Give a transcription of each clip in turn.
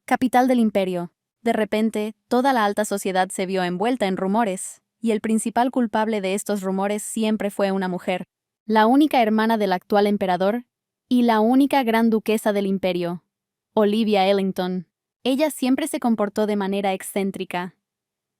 capital del imperio. De repente, toda la alta sociedad se vio envuelta en rumores, y el principal culpable de estos rumores siempre fue una mujer, la única hermana del actual emperador y la única gran duquesa del imperio, Olivia Ellington. Ella siempre se comportó de manera excéntrica.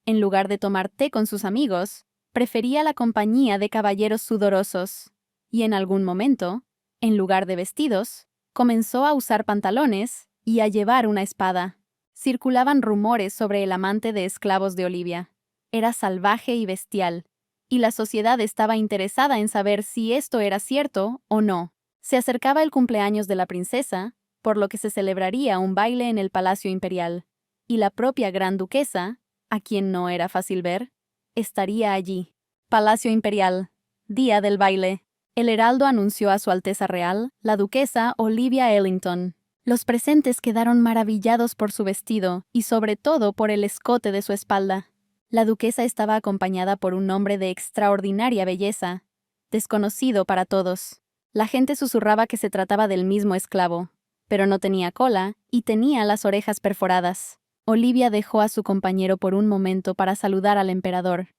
En lugar de tomar té con sus amigos, prefería la compañía de caballeros sudorosos, y en algún momento, en lugar de vestidos, comenzó a usar pantalones y a llevar una espada. Circulaban rumores sobre el amante de esclavos de Olivia. Era salvaje y bestial, y la sociedad estaba interesada en saber si esto era cierto o no. Se acercaba el cumpleaños de la princesa, por lo que se celebraría un baile en el Palacio Imperial, y la propia Gran Duquesa, a quien no era fácil ver, estaría allí. Palacio Imperial. Día del baile. El heraldo anunció a Su Alteza Real, la duquesa Olivia Ellington. Los presentes quedaron maravillados por su vestido y sobre todo por el escote de su espalda. La duquesa estaba acompañada por un hombre de extraordinaria belleza, desconocido para todos. La gente susurraba que se trataba del mismo esclavo, pero no tenía cola y tenía las orejas perforadas. Olivia dejó a su compañero por un momento para saludar al emperador,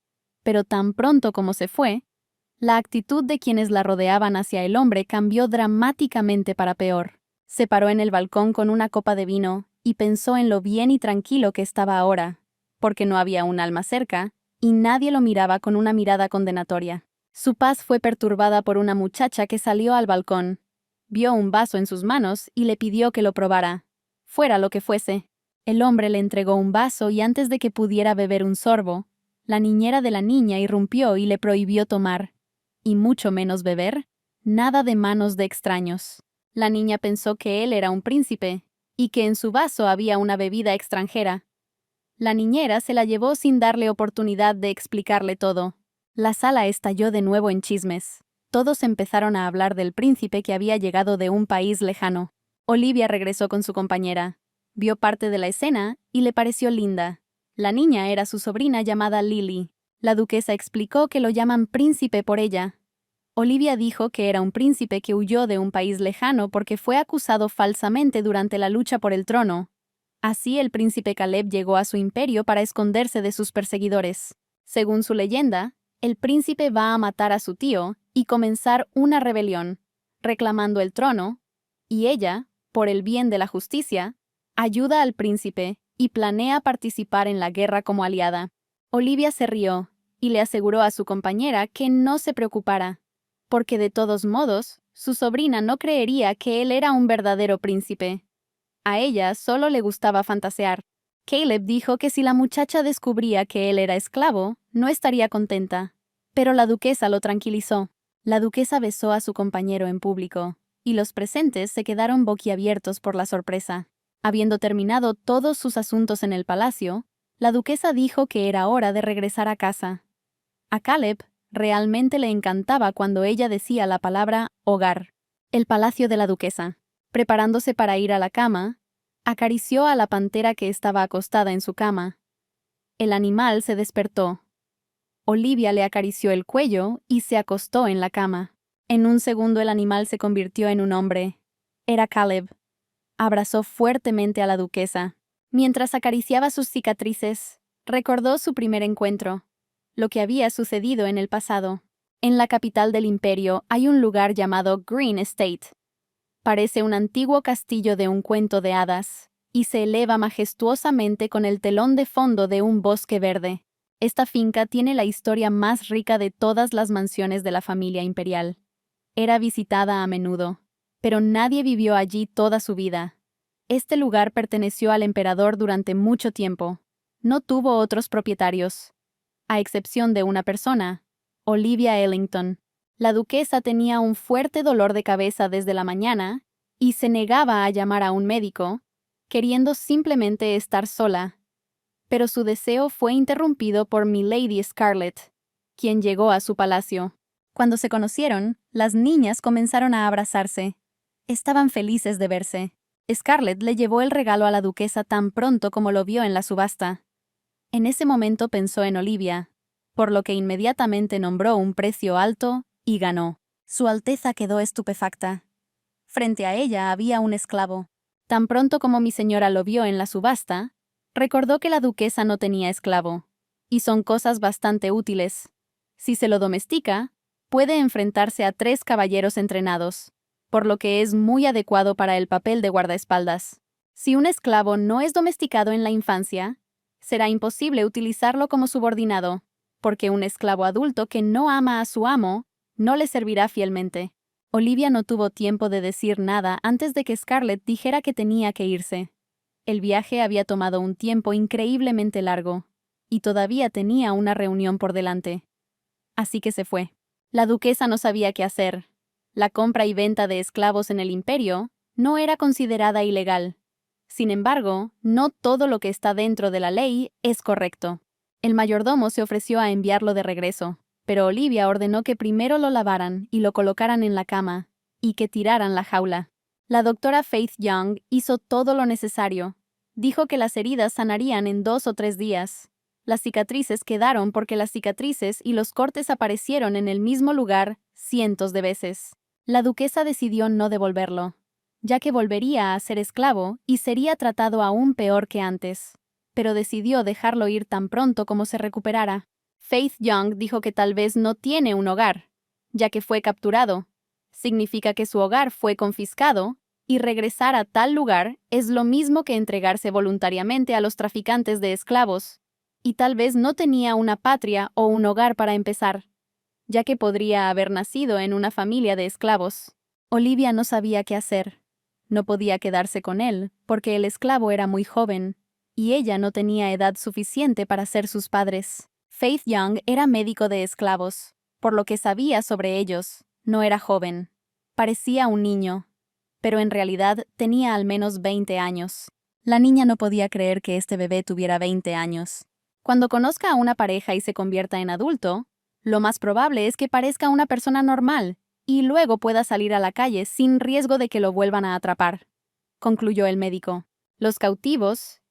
pero tan pronto como se fue, la actitud de quienes la rodeaban hacia el hombre cambió dramáticamente para peor. Se paró en el balcón con una copa de vino y pensó en lo bien y tranquilo que estaba ahora, porque no había un alma cerca y nadie lo miraba con una mirada condenatoria. Su paz fue perturbada por una muchacha que salió al balcón, vio un vaso en sus manos y le pidió que lo probara, fuera lo que fuese. El hombre le entregó un vaso y antes de que pudiera beber un sorbo, la niñera de la niña irrumpió y le prohibió tomar, y mucho menos beber, nada de manos de extraños. La niña pensó que él era un príncipe, y que en su vaso había una bebida extranjera. La niñera se la llevó sin darle oportunidad de explicarle todo. La sala estalló de nuevo en chismes. Todos empezaron a hablar del príncipe que había llegado de un país lejano. Olivia regresó con su compañera. Vio parte de la escena y le pareció linda. La niña era su sobrina llamada Lily. La duquesa explicó que lo llaman príncipe por ella. Olivia dijo que era un príncipe que huyó de un país lejano porque fue acusado falsamente durante la lucha por el trono. Así el príncipe Caleb llegó a su imperio para esconderse de sus perseguidores. Según su leyenda, el príncipe va a matar a su tío y comenzar una rebelión, reclamando el trono, y ella, por el bien de la justicia, ayuda al príncipe y planea participar en la guerra como aliada. Olivia se rió y le aseguró a su compañera que no se preocupara, porque de todos modos, su sobrina no creería que él era un verdadero príncipe. A ella solo le gustaba fantasear. Caleb dijo que si la muchacha descubría que él era esclavo, no estaría contenta. Pero la duquesa lo tranquilizó. La duquesa besó a su compañero en público, y los presentes se quedaron boquiabiertos por la sorpresa. Habiendo terminado todos sus asuntos en el palacio, la duquesa dijo que era hora de regresar a casa. A Caleb realmente le encantaba cuando ella decía la palabra hogar. El palacio de la duquesa. Preparándose para ir a la cama, acarició a la pantera que estaba acostada en su cama. El animal se despertó. Olivia le acarició el cuello y se acostó en la cama. En un segundo el animal se convirtió en un hombre. Era Caleb. Abrazó fuertemente a la duquesa. Mientras acariciaba sus cicatrices, recordó su primer encuentro, lo que había sucedido en el pasado. En la capital del imperio hay un lugar llamado Green Estate. Parece un antiguo castillo de un cuento de hadas, y se eleva majestuosamente con el telón de fondo de un bosque verde. Esta finca tiene la historia más rica de todas las mansiones de la familia imperial. Era visitada a menudo, pero nadie vivió allí toda su vida. Este lugar perteneció al emperador durante mucho tiempo. No tuvo otros propietarios, a excepción de una persona, Olivia Ellington. La duquesa tenía un fuerte dolor de cabeza desde la mañana y se negaba a llamar a un médico, queriendo simplemente estar sola. Pero su deseo fue interrumpido por Milady Scarlett, quien llegó a su palacio. Cuando se conocieron, las niñas comenzaron a abrazarse. Estaban felices de verse. Scarlett le llevó el regalo a la duquesa tan pronto como lo vio en la subasta. En ese momento pensó en Olivia, por lo que inmediatamente nombró un precio alto y ganó. Su Alteza quedó estupefacta. Frente a ella había un esclavo. Tan pronto como mi señora lo vio en la subasta, recordó que la duquesa no tenía esclavo. Y son cosas bastante útiles. Si se lo domestica, puede enfrentarse a 3 caballeros entrenados, por lo que es muy adecuado para el papel de guardaespaldas. Si un esclavo no es domesticado en la infancia, será imposible utilizarlo como subordinado, porque un esclavo adulto que no ama a su amo no le servirá fielmente. Olivia no tuvo tiempo de decir nada antes de que Scarlett dijera que tenía que irse. El viaje había tomado un tiempo increíblemente largo, y todavía tenía una reunión por delante. Así que se fue. La duquesa no sabía qué hacer. La compra y venta de esclavos en el imperio no era considerada ilegal. Sin embargo, no todo lo que está dentro de la ley es correcto. El mayordomo se ofreció a enviarlo de regreso, pero Olivia ordenó que primero lo lavaran y lo colocaran en la cama, y que tiraran la jaula. La doctora Faith Young hizo todo lo necesario. Dijo que las heridas sanarían en 2 o 3 días. Las cicatrices quedaron porque las cicatrices y los cortes aparecieron en el mismo lugar cientos de veces. La duquesa decidió no devolverlo, ya que volvería a ser esclavo y sería tratado aún peor que antes, pero decidió dejarlo ir tan pronto como se recuperara. Faith Young dijo que tal vez no tiene un hogar, ya que fue capturado. Significa que su hogar fue confiscado, y regresar a tal lugar es lo mismo que entregarse voluntariamente a los traficantes de esclavos, y tal vez no tenía una patria o un hogar para empezar, ya que podría haber nacido en una familia de esclavos. Olivia no sabía qué hacer. No podía quedarse con él, porque el esclavo era muy joven, y ella no tenía edad suficiente para ser sus padres. Faith Young era médico de esclavos, por lo que sabía sobre ellos. No era joven. Parecía un niño, pero en realidad tenía al menos 20 años. La niña no podía creer que este bebé tuviera 20 años. Cuando conozca a una pareja y se convierta en adulto, lo más probable es que parezca una persona normal, y luego pueda salir a la calle sin riesgo de que lo vuelvan a atrapar, concluyó el médico. Los cautivos,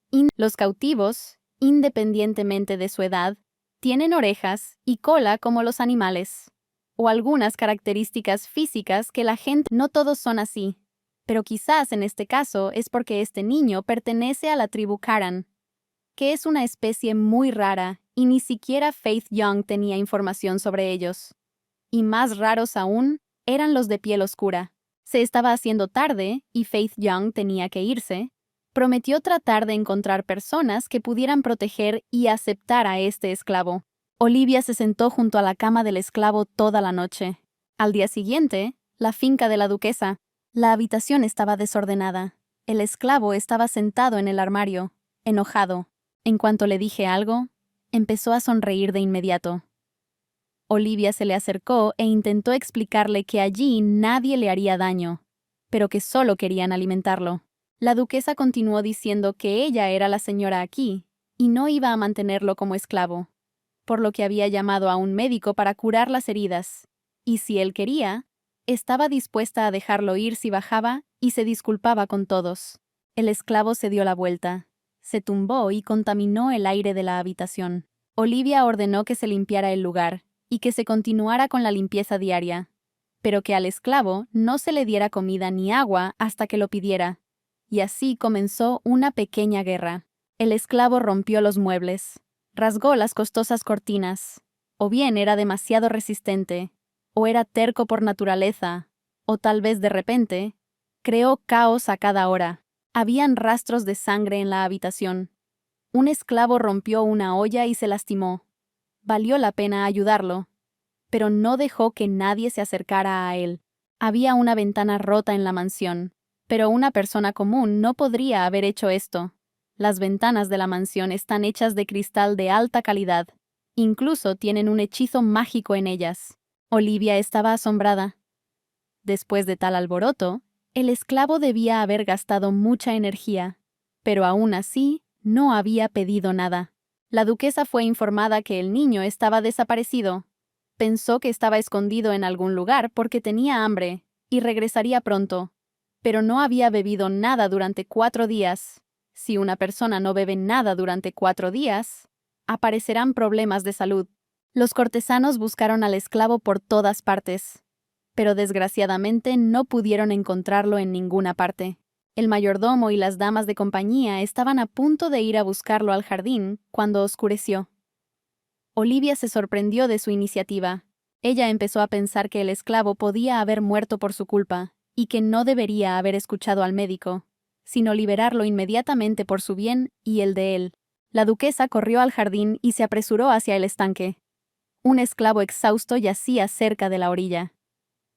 independientemente de su edad, tienen orejas y cola como los animales, o algunas características físicas que la gente... No todos son así, pero quizás en este caso es porque este niño pertenece a la tribu Karan, que es una especie muy rara, y ni siquiera Faith Young tenía información sobre ellos. Y más raros aún, eran los de piel oscura. Se estaba haciendo tarde, y Faith Young tenía que irse. Prometió tratar de encontrar personas que pudieran proteger y aceptar a este esclavo. Olivia se sentó junto a la cama del esclavo toda la noche. Al día siguiente, la finca de la duquesa. La habitación estaba desordenada. El esclavo estaba sentado en el armario, enojado. En cuanto le dije algo, empezó a sonreír de inmediato. Olivia se le acercó e intentó explicarle que allí nadie le haría daño, pero que solo querían alimentarlo. La duquesa continuó diciendo que ella era la señora aquí, y no iba a mantenerlo como esclavo, por lo que había llamado a un médico para curar las heridas, y si él quería, estaba dispuesta a dejarlo ir si bajaba y se disculpaba con todos. El esclavo se dio la vuelta. Se tumbó y contaminó el aire de la habitación. Olivia ordenó que se limpiara el lugar y que se continuara con la limpieza diaria, pero que al esclavo no se le diera comida ni agua hasta que lo pidiera. Y así comenzó una pequeña guerra. El esclavo rompió los muebles, rasgó las costosas cortinas, o bien era demasiado resistente, o era terco por naturaleza, o tal vez de repente, creó caos a cada hora. Habían rastros de sangre en la habitación. Un esclavo rompió una olla y se lastimó. Valió la pena ayudarlo, pero no dejó que nadie se acercara a él. Había una ventana rota en la mansión, pero una persona común no podría haber hecho esto. Las ventanas de la mansión están hechas de cristal de alta calidad. Incluso tienen un hechizo mágico en ellas. Olivia estaba asombrada. Después de tal alboroto, el esclavo debía haber gastado mucha energía, pero aún así no había pedido nada. La duquesa fue informada que el niño estaba desaparecido. Pensó que estaba escondido en algún lugar porque tenía hambre y regresaría pronto, pero no había bebido nada durante 4 días. Si una persona no bebe nada durante 4 días, aparecerán problemas de salud. Los cortesanos buscaron al esclavo por todas partes, pero desgraciadamente no pudieron encontrarlo en ninguna parte. El mayordomo y las damas de compañía estaban a punto de ir a buscarlo al jardín cuando oscureció. Olivia se sorprendió de su iniciativa. Ella empezó a pensar que el esclavo podía haber muerto por su culpa y que no debería haber escuchado al médico, sino liberarlo inmediatamente por su bien y el de él. La duquesa corrió al jardín y se apresuró hacia el estanque. Un esclavo exhausto yacía cerca de la orilla.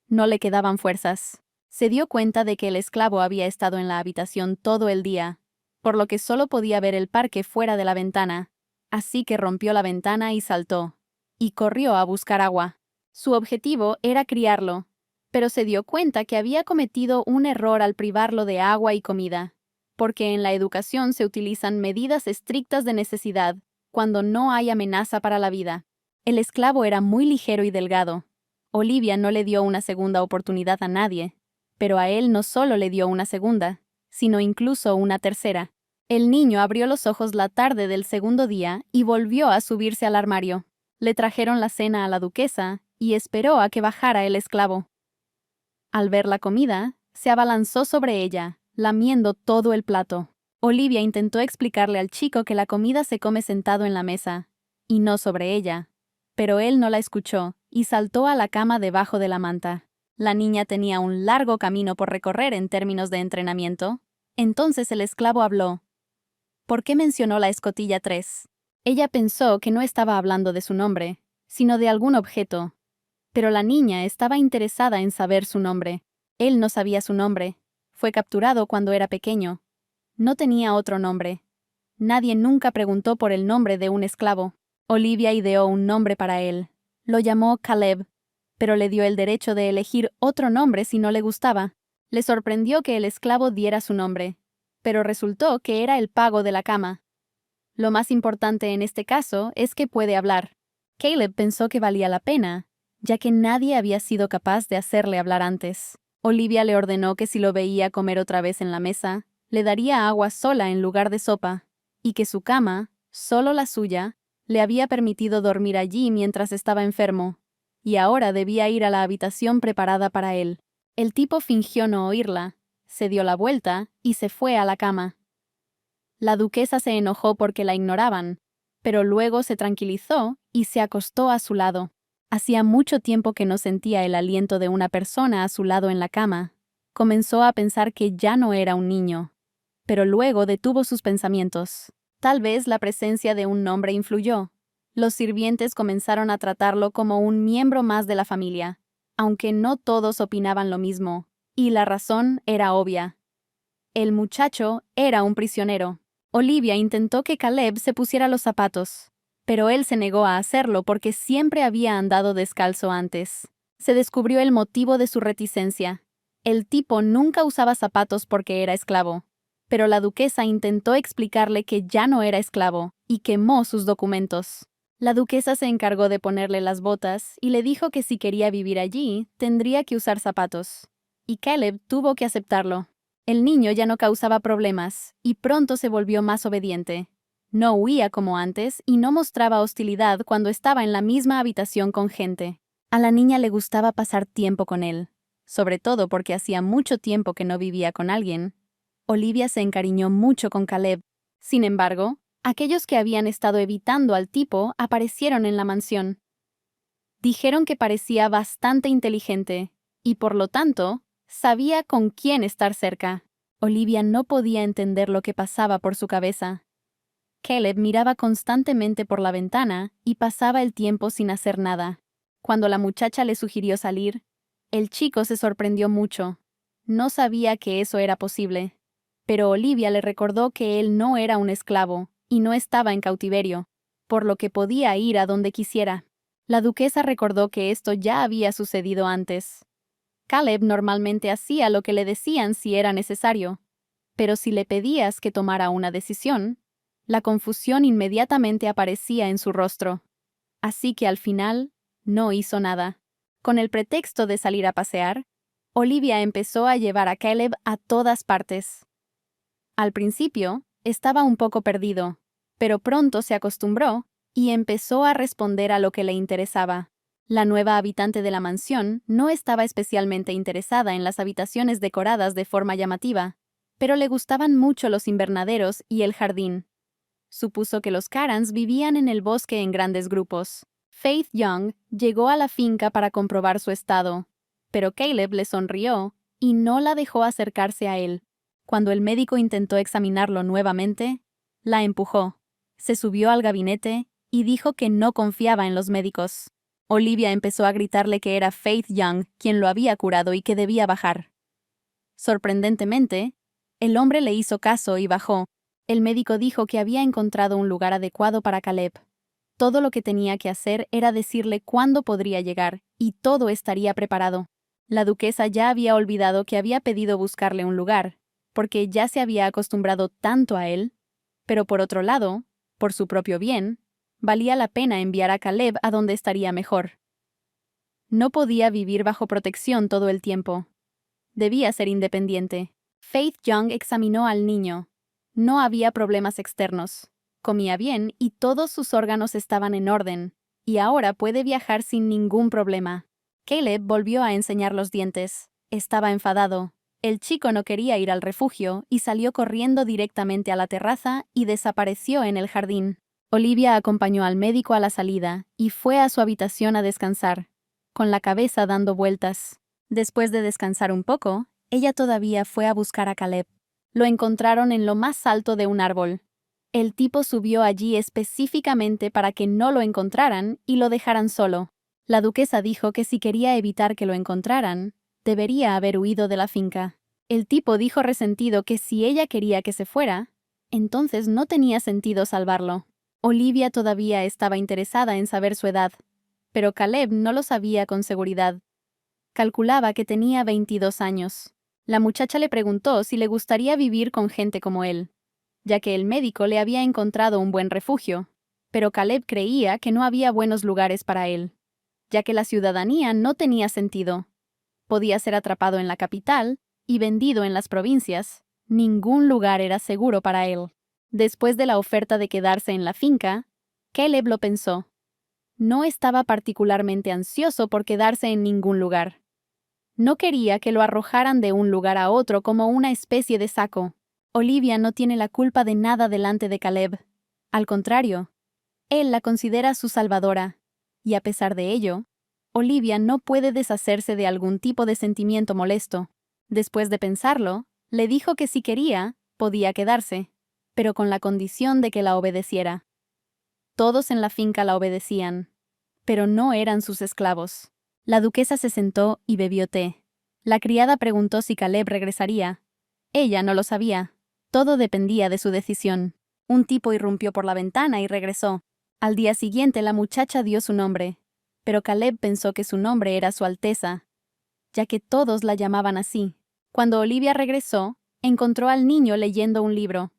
No le quedaban fuerzas. Se dio cuenta de que el esclavo había estado en la habitación todo el día, por lo que solo podía ver el parque fuera de la ventana, así que rompió la ventana y saltó, y corrió a buscar agua. Su objetivo era criarlo, pero se dio cuenta que había cometido un error al privarlo de agua y comida, porque en la educación se utilizan medidas estrictas de necesidad cuando no hay amenaza para la vida. El esclavo era muy ligero y delgado. Olivia no le dio una segunda oportunidad a nadie, pero a él no solo le dio una segunda, sino incluso una tercera. El niño abrió los ojos la tarde del segundo día y volvió a subirse al armario. Le trajeron la cena a la duquesa y esperó a que bajara el esclavo. Al ver la comida, se abalanzó sobre ella, lamiendo todo el plato. Olivia intentó explicarle al chico que la comida se come sentado en la mesa, y no sobre ella, pero él no la escuchó y saltó a la cama debajo de la manta. La niña tenía un largo camino por recorrer en términos de entrenamiento. Entonces el esclavo habló. ¿Por qué mencionó la escotilla 3? Ella pensó que no estaba hablando de su nombre, sino de algún objeto. Pero la niña estaba interesada en saber su nombre. Él no sabía su nombre. Fue capturado cuando era pequeño. No tenía otro nombre. Nadie nunca preguntó por el nombre de un esclavo. Olivia ideó un nombre para él. Lo llamó Caleb, pero le dio el derecho de elegir otro nombre si no le gustaba. Le sorprendió que el esclavo diera su nombre, pero resultó que era el pago de la cama. Lo más importante en este caso es que puede hablar. Caleb pensó que valía la pena, ya que nadie había sido capaz de hacerle hablar antes. Olivia le ordenó que si lo veía comer otra vez en la mesa, le daría agua sola en lugar de sopa, y que su cama, solo la suya, le había permitido dormir allí mientras estaba enfermo, y ahora debía ir a la habitación preparada para él. El tipo fingió no oírla, se dio la vuelta y se fue a la cama. La duquesa se enojó porque la ignoraban, pero luego se tranquilizó y se acostó a su lado. Hacía mucho tiempo que no sentía el aliento de una persona a su lado en la cama. Comenzó a pensar que ya no era un niño, pero luego detuvo sus pensamientos. Tal vez la presencia de un hombre influyó. Los sirvientes comenzaron a tratarlo como un miembro más de la familia, aunque no todos opinaban lo mismo, y la razón era obvia. El muchacho era un prisionero. Olivia intentó que Caleb se pusiera los zapatos, pero él se negó a hacerlo porque siempre había andado descalzo antes. Se descubrió el motivo de su reticencia. El tipo nunca usaba zapatos porque era esclavo, pero la duquesa intentó explicarle que ya no era esclavo y quemó sus documentos. La duquesa se encargó de ponerle las botas y le dijo que si quería vivir allí, tendría que usar zapatos. Y Caleb tuvo que aceptarlo. El niño ya no causaba problemas y pronto se volvió más obediente. No huía como antes y no mostraba hostilidad cuando estaba en la misma habitación con gente. A la niña le gustaba pasar tiempo con él, sobre todo porque hacía mucho tiempo que no vivía con alguien. Olivia se encariñó mucho con Caleb. Sin embargo, aquellos que habían estado evitando al tipo aparecieron en la mansión. Dijeron que parecía bastante inteligente y, por lo tanto, sabía con quién estar cerca. Olivia no podía entender lo que pasaba por su cabeza. Caleb miraba constantemente por la ventana y pasaba el tiempo sin hacer nada. Cuando la muchacha le sugirió salir, el chico se sorprendió mucho. No sabía que eso era posible. Pero Olivia le recordó que él no era un esclavo y no estaba en cautiverio, por lo que podía ir a donde quisiera. La duquesa recordó que esto ya había sucedido antes. Caleb normalmente hacía lo que le decían si era necesario, pero si le pedías que tomara una decisión, la confusión inmediatamente aparecía en su rostro. Así que al final, no hizo nada. Con el pretexto de salir a pasear, Olivia empezó a llevar a Caleb a todas partes. Al principio, estaba un poco perdido, pero pronto se acostumbró y empezó a responder a lo que le interesaba. La nueva habitante de la mansión no estaba especialmente interesada en las habitaciones decoradas de forma llamativa. pero le gustaban mucho los invernaderos y el jardín. Supuso que los Karans vivían en el bosque en grandes grupos. Faith Young llegó a la finca para comprobar su estado, pero Caleb le sonrió y no la dejó acercarse a él. Cuando el médico intentó examinarlo nuevamente, la empujó. Se subió al gabinete y dijo que no confiaba en los médicos. Olivia empezó a gritarle que era Faith Young quien lo había curado y que debía bajar. Sorprendentemente, el hombre le hizo caso y bajó. El médico dijo que había encontrado un lugar adecuado para Caleb. Todo lo que tenía que hacer era decirle cuándo podría llegar, y todo estaría preparado. La duquesa ya había olvidado que había pedido buscarle un lugar, porque ya se había acostumbrado tanto a él. Pero por otro lado, por su propio bien, valía la pena enviar a Caleb a donde estaría mejor. No podía vivir bajo protección todo el tiempo. Debía ser independiente. Faith Young examinó al niño. No había problemas externos. Comía bien y todos sus órganos estaban en orden, y ahora puede viajar sin ningún problema. Caleb volvió a enseñar los dientes. Estaba enfadado. El chico no quería ir al refugio y salió corriendo directamente a la terraza y desapareció en el jardín. Olivia acompañó al médico a la salida y fue a su habitación a descansar, con la cabeza dando vueltas. Después de descansar un poco, ella todavía fue a buscar a Caleb. Lo encontraron en lo más alto de un árbol. El tipo subió allí específicamente para que no lo encontraran y lo dejaran solo. La duquesa dijo que si quería evitar que lo encontraran, debería haber huido de la finca. El tipo dijo resentido que si ella quería que se fuera, entonces no tenía sentido salvarlo. Olivia todavía estaba interesada en saber su edad, pero Caleb no lo sabía con seguridad. Calculaba que tenía 22 años. La muchacha le preguntó si le gustaría vivir con gente como él, ya que el médico le había encontrado un buen refugio, pero Caleb creía que no había buenos lugares para él, ya que la ciudadanía no tenía sentido. Podía ser atrapado en la capital y vendido en las provincias. Ningún lugar era seguro para él. Después de la oferta de quedarse en la finca, Caleb lo pensó. No estaba particularmente ansioso por quedarse en ningún lugar. No quería que lo arrojaran de un lugar a otro como una especie de saco. Olivia no tiene la culpa de nada delante de Caleb. Al contrario, él la considera su salvadora. Y a pesar de ello, Olivia no puede deshacerse de algún tipo de sentimiento molesto. Después de pensarlo, le dijo que si quería, podía quedarse, pero con la condición de que la obedeciera. Todos en la finca la obedecían, pero no eran sus esclavos. La duquesa se sentó y bebió té. La criada preguntó si Caleb regresaría. Ella no lo sabía. Todo dependía de su decisión. Un tipo irrumpió por la ventana y regresó. Al día siguiente la muchacha dio su nombre, pero Caleb pensó que su nombre era Su Alteza, ya que todos la llamaban así. Cuando Olivia regresó, encontró al niño leyendo un libro.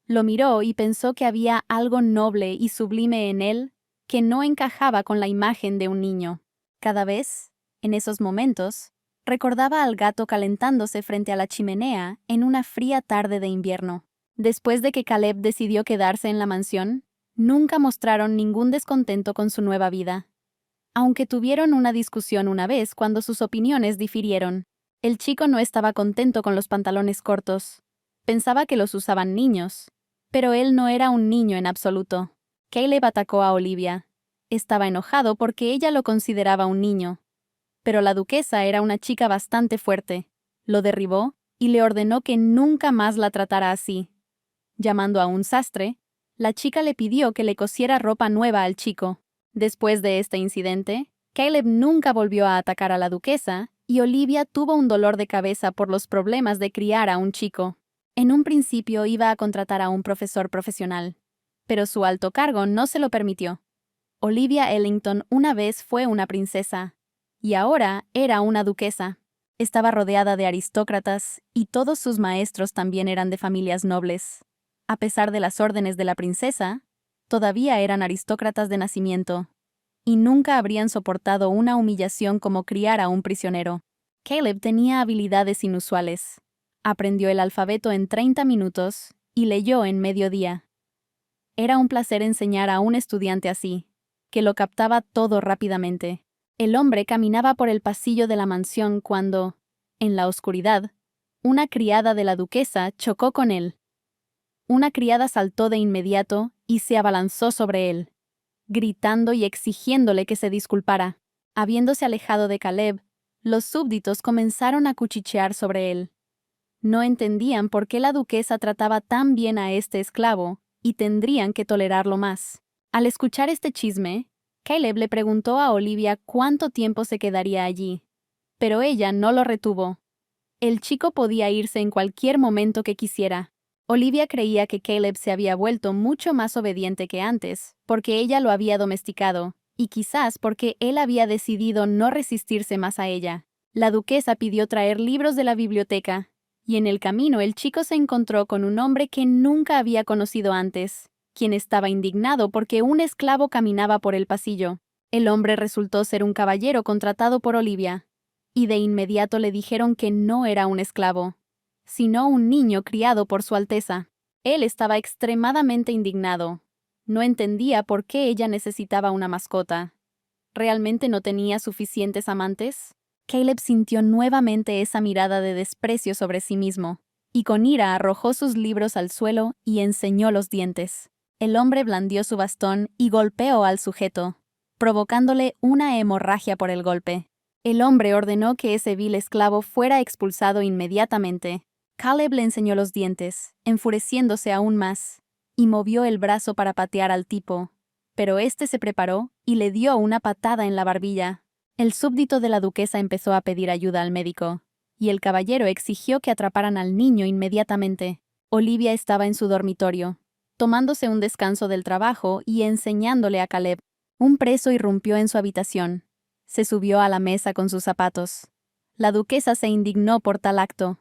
Lo miró y pensó que había algo noble y sublime en él que no encajaba con la imagen de un niño. Cada vez, en esos momentos, recordaba al gato calentándose frente a la chimenea en una fría tarde de invierno. Después de que Caleb decidió quedarse en la mansión, nunca mostraron ningún descontento con su nueva vida. Aunque tuvieron una discusión una vez cuando sus opiniones difirieron. El chico no estaba contento con los pantalones cortos. Pensaba que los usaban niños, pero él no era un niño en absoluto. Caleb atacó a Olivia. Estaba enojado porque ella lo consideraba un niño. Pero la duquesa era una chica bastante fuerte. Lo derribó y le ordenó que nunca más la tratara así. Llamando a un sastre, la chica le pidió que le cosiera ropa nueva al chico. Después de este incidente, Caleb nunca volvió a atacar a la duquesa y Olivia tuvo un dolor de cabeza por los problemas de criar a un chico. En un principio iba a contratar a un profesor profesional, pero su alto cargo no se lo permitió. Olivia Ellington una vez fue una princesa, y ahora era una duquesa. Estaba rodeada de aristócratas, y todos sus maestros también eran de familias nobles. A pesar de las órdenes de la princesa, todavía eran aristócratas de nacimiento, y nunca habrían soportado una humillación como criar a un prisionero. Caleb tenía habilidades inusuales. Aprendió el alfabeto en 30 minutos y leyó en medio día. Era un placer enseñar a un estudiante así, que lo captaba todo rápidamente. El hombre caminaba por el pasillo de la mansión cuando, en la oscuridad, una criada de la duquesa chocó con él. Una criada saltó de inmediato y se abalanzó sobre él, gritando y exigiéndole que se disculpara. Habiéndose alejado de Caleb, los súbditos comenzaron a cuchichear sobre él. No entendían por qué la duquesa trataba tan bien a este esclavo, y tendrían que tolerarlo más. Al escuchar este chisme, Caleb le preguntó a Olivia cuánto tiempo se quedaría allí, pero ella no lo retuvo. El chico podía irse en cualquier momento que quisiera. Olivia creía que Caleb se había vuelto mucho más obediente que antes, porque ella lo había domesticado, y quizás porque él había decidido no resistirse más a ella. La duquesa pidió traer libros de la biblioteca, y en el camino el chico se encontró con un hombre que nunca había conocido antes, quien estaba indignado porque un esclavo caminaba por el pasillo. El hombre resultó ser un caballero contratado por Olivia, y de inmediato le dijeron que no era un esclavo, sino un niño criado por Su Alteza. Él estaba extremadamente indignado. No entendía por qué ella necesitaba una mascota. ¿Realmente no tenía suficientes amantes? Caleb sintió nuevamente esa mirada de desprecio sobre sí mismo, y con ira arrojó sus libros al suelo y enseñó los dientes. El hombre blandió su bastón y golpeó al sujeto, provocándole una hemorragia por el golpe. El hombre ordenó que ese vil esclavo fuera expulsado inmediatamente. Caleb le enseñó los dientes, enfureciéndose aún más, y movió el brazo para patear al tipo, pero éste se preparó y le dio una patada en la barbilla. El súbdito de la duquesa empezó a pedir ayuda al médico, y el caballero exigió que atraparan al niño inmediatamente. Olivia estaba en su dormitorio, tomándose un descanso del trabajo y enseñándole a Caleb. Un preso irrumpió en su habitación. Se subió a la mesa con sus zapatos. La duquesa se indignó por tal acto.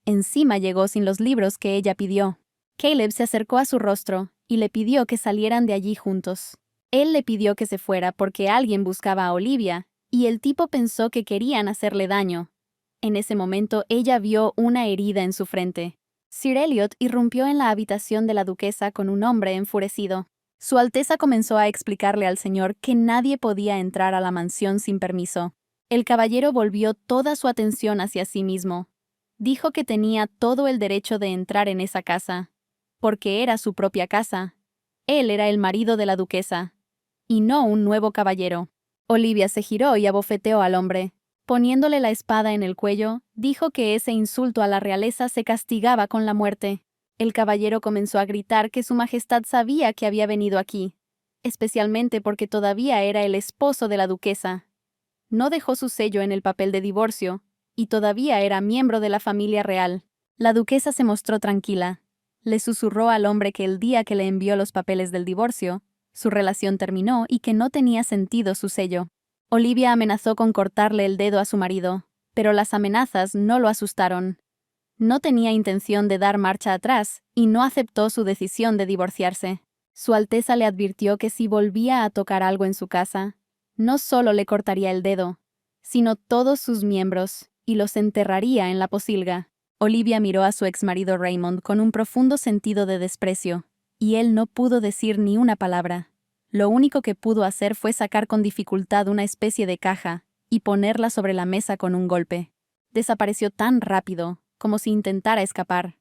Encima llegó sin los libros que ella pidió. Caleb se acercó a su rostro y le pidió que salieran de allí juntos. Él le pidió que se fuera porque alguien buscaba a Olivia, y el tipo pensó que querían hacerle daño. En ese momento ella vio una herida en su frente. Sir Elliot irrumpió en la habitación de la duquesa con un hombre enfurecido. Su Alteza comenzó a explicarle al señor que nadie podía entrar a la mansión sin permiso. El caballero volvió toda su atención hacia sí mismo. Dijo que tenía todo el derecho de entrar en esa casa, porque era su propia casa. Él era el marido de la duquesa, y no un nuevo caballero. Olivia se giró y abofeteó al hombre. Poniéndole la espada en el cuello, dijo que ese insulto a la realeza se castigaba con la muerte. El caballero comenzó a gritar que su majestad sabía que había venido aquí, especialmente porque todavía era el esposo de la duquesa. No dejó su sello en el papel de divorcio, y todavía era miembro de la familia real. La duquesa se mostró tranquila. Le susurró al hombre que el día que le envió los papeles del divorcio, su relación terminó y que no tenía sentido su sello. Olivia amenazó con cortarle el dedo a su marido, pero las amenazas no lo asustaron. No tenía intención de dar marcha atrás y no aceptó su decisión de divorciarse. Su Alteza le advirtió que si volvía a tocar algo en su casa, no solo le cortaría el dedo, sino todos sus miembros, y los enterraría en la pocilga. Olivia miró a su exmarido Raymond con un profundo sentido de desprecio, y él no pudo decir ni una palabra. Lo único que pudo hacer fue sacar con dificultad una especie de caja y ponerla sobre la mesa con un golpe. Desapareció tan rápido, como si intentara escapar.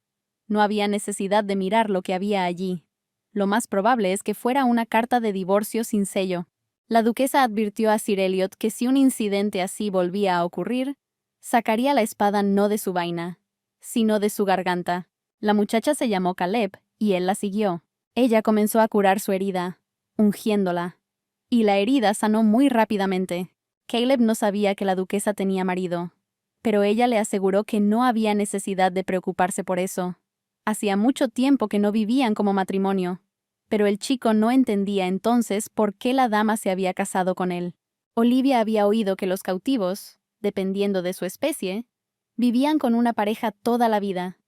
No había necesidad de mirar lo que había allí. Lo más probable es que fuera una carta de divorcio sin sello. La duquesa advirtió a Sir Elliot que si un incidente así volvía a ocurrir, sacaría la espada no de su vaina, sino de su garganta. La muchacha se llamó Caleb, y él la siguió. Ella comenzó a curar su herida, ungiéndola, y la herida sanó muy rápidamente. Caleb no sabía que la duquesa tenía marido, pero ella le aseguró que no había necesidad de preocuparse por eso. Hacía mucho tiempo que no vivían como matrimonio, pero el chico no entendía entonces por qué la dama se había casado con él. Olivia había oído que los cautivos, dependiendo de su especie, vivían con una pareja toda la vida,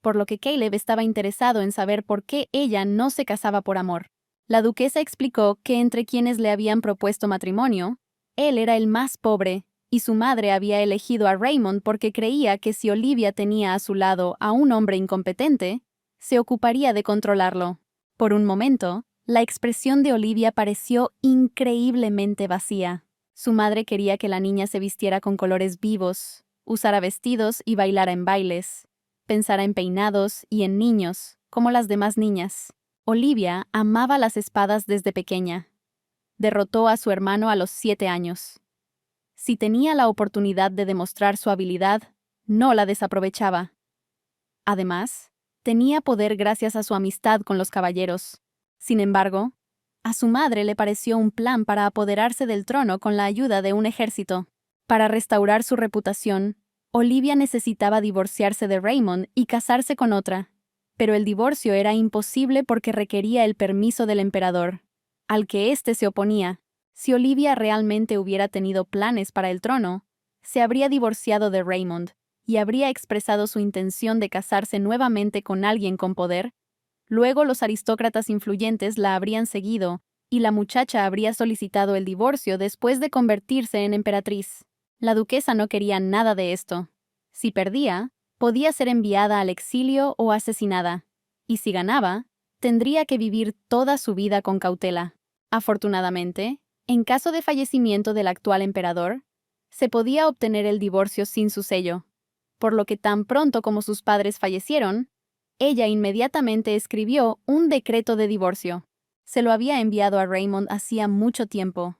por lo que Caleb estaba interesado en saber por qué ella no se casaba por amor. La duquesa explicó que entre quienes le habían propuesto matrimonio, él era el más pobre, y su madre había elegido a Raymond porque creía que si Olivia tenía a su lado a un hombre incompetente, se ocuparía de controlarlo. Por un momento, la expresión de Olivia pareció increíblemente vacía. Su madre quería que la niña se vistiera con colores vivos, usara vestidos y bailara en bailes, pensara en peinados y en niños, como las demás niñas. Olivia amaba las espadas desde pequeña. Derrotó a su hermano a los 7 años. Si tenía la oportunidad de demostrar su habilidad, no la desaprovechaba. Además, tenía poder gracias a su amistad con los caballeros. Sin embargo, a su madre le pareció un plan para apoderarse del trono con la ayuda de un ejército. Para restaurar su reputación, Olivia necesitaba divorciarse de Raymond y casarse con otra. Pero el divorcio era imposible porque requería el permiso del emperador, al que éste se oponía. Si Olivia realmente hubiera tenido planes para el trono, se habría divorciado de Raymond y habría expresado su intención de casarse nuevamente con alguien con poder. Luego los aristócratas influyentes la habrían seguido y la muchacha habría solicitado el divorcio después de convertirse en emperatriz. La duquesa no quería nada de esto. Si perdía, podía ser enviada al exilio o asesinada, y si ganaba, tendría que vivir toda su vida con cautela. Afortunadamente, en caso de fallecimiento del actual emperador, se podía obtener el divorcio sin su sello, por lo que tan pronto como sus padres fallecieron, ella inmediatamente escribió un decreto de divorcio. Se lo había enviado a Raymond hacía mucho tiempo.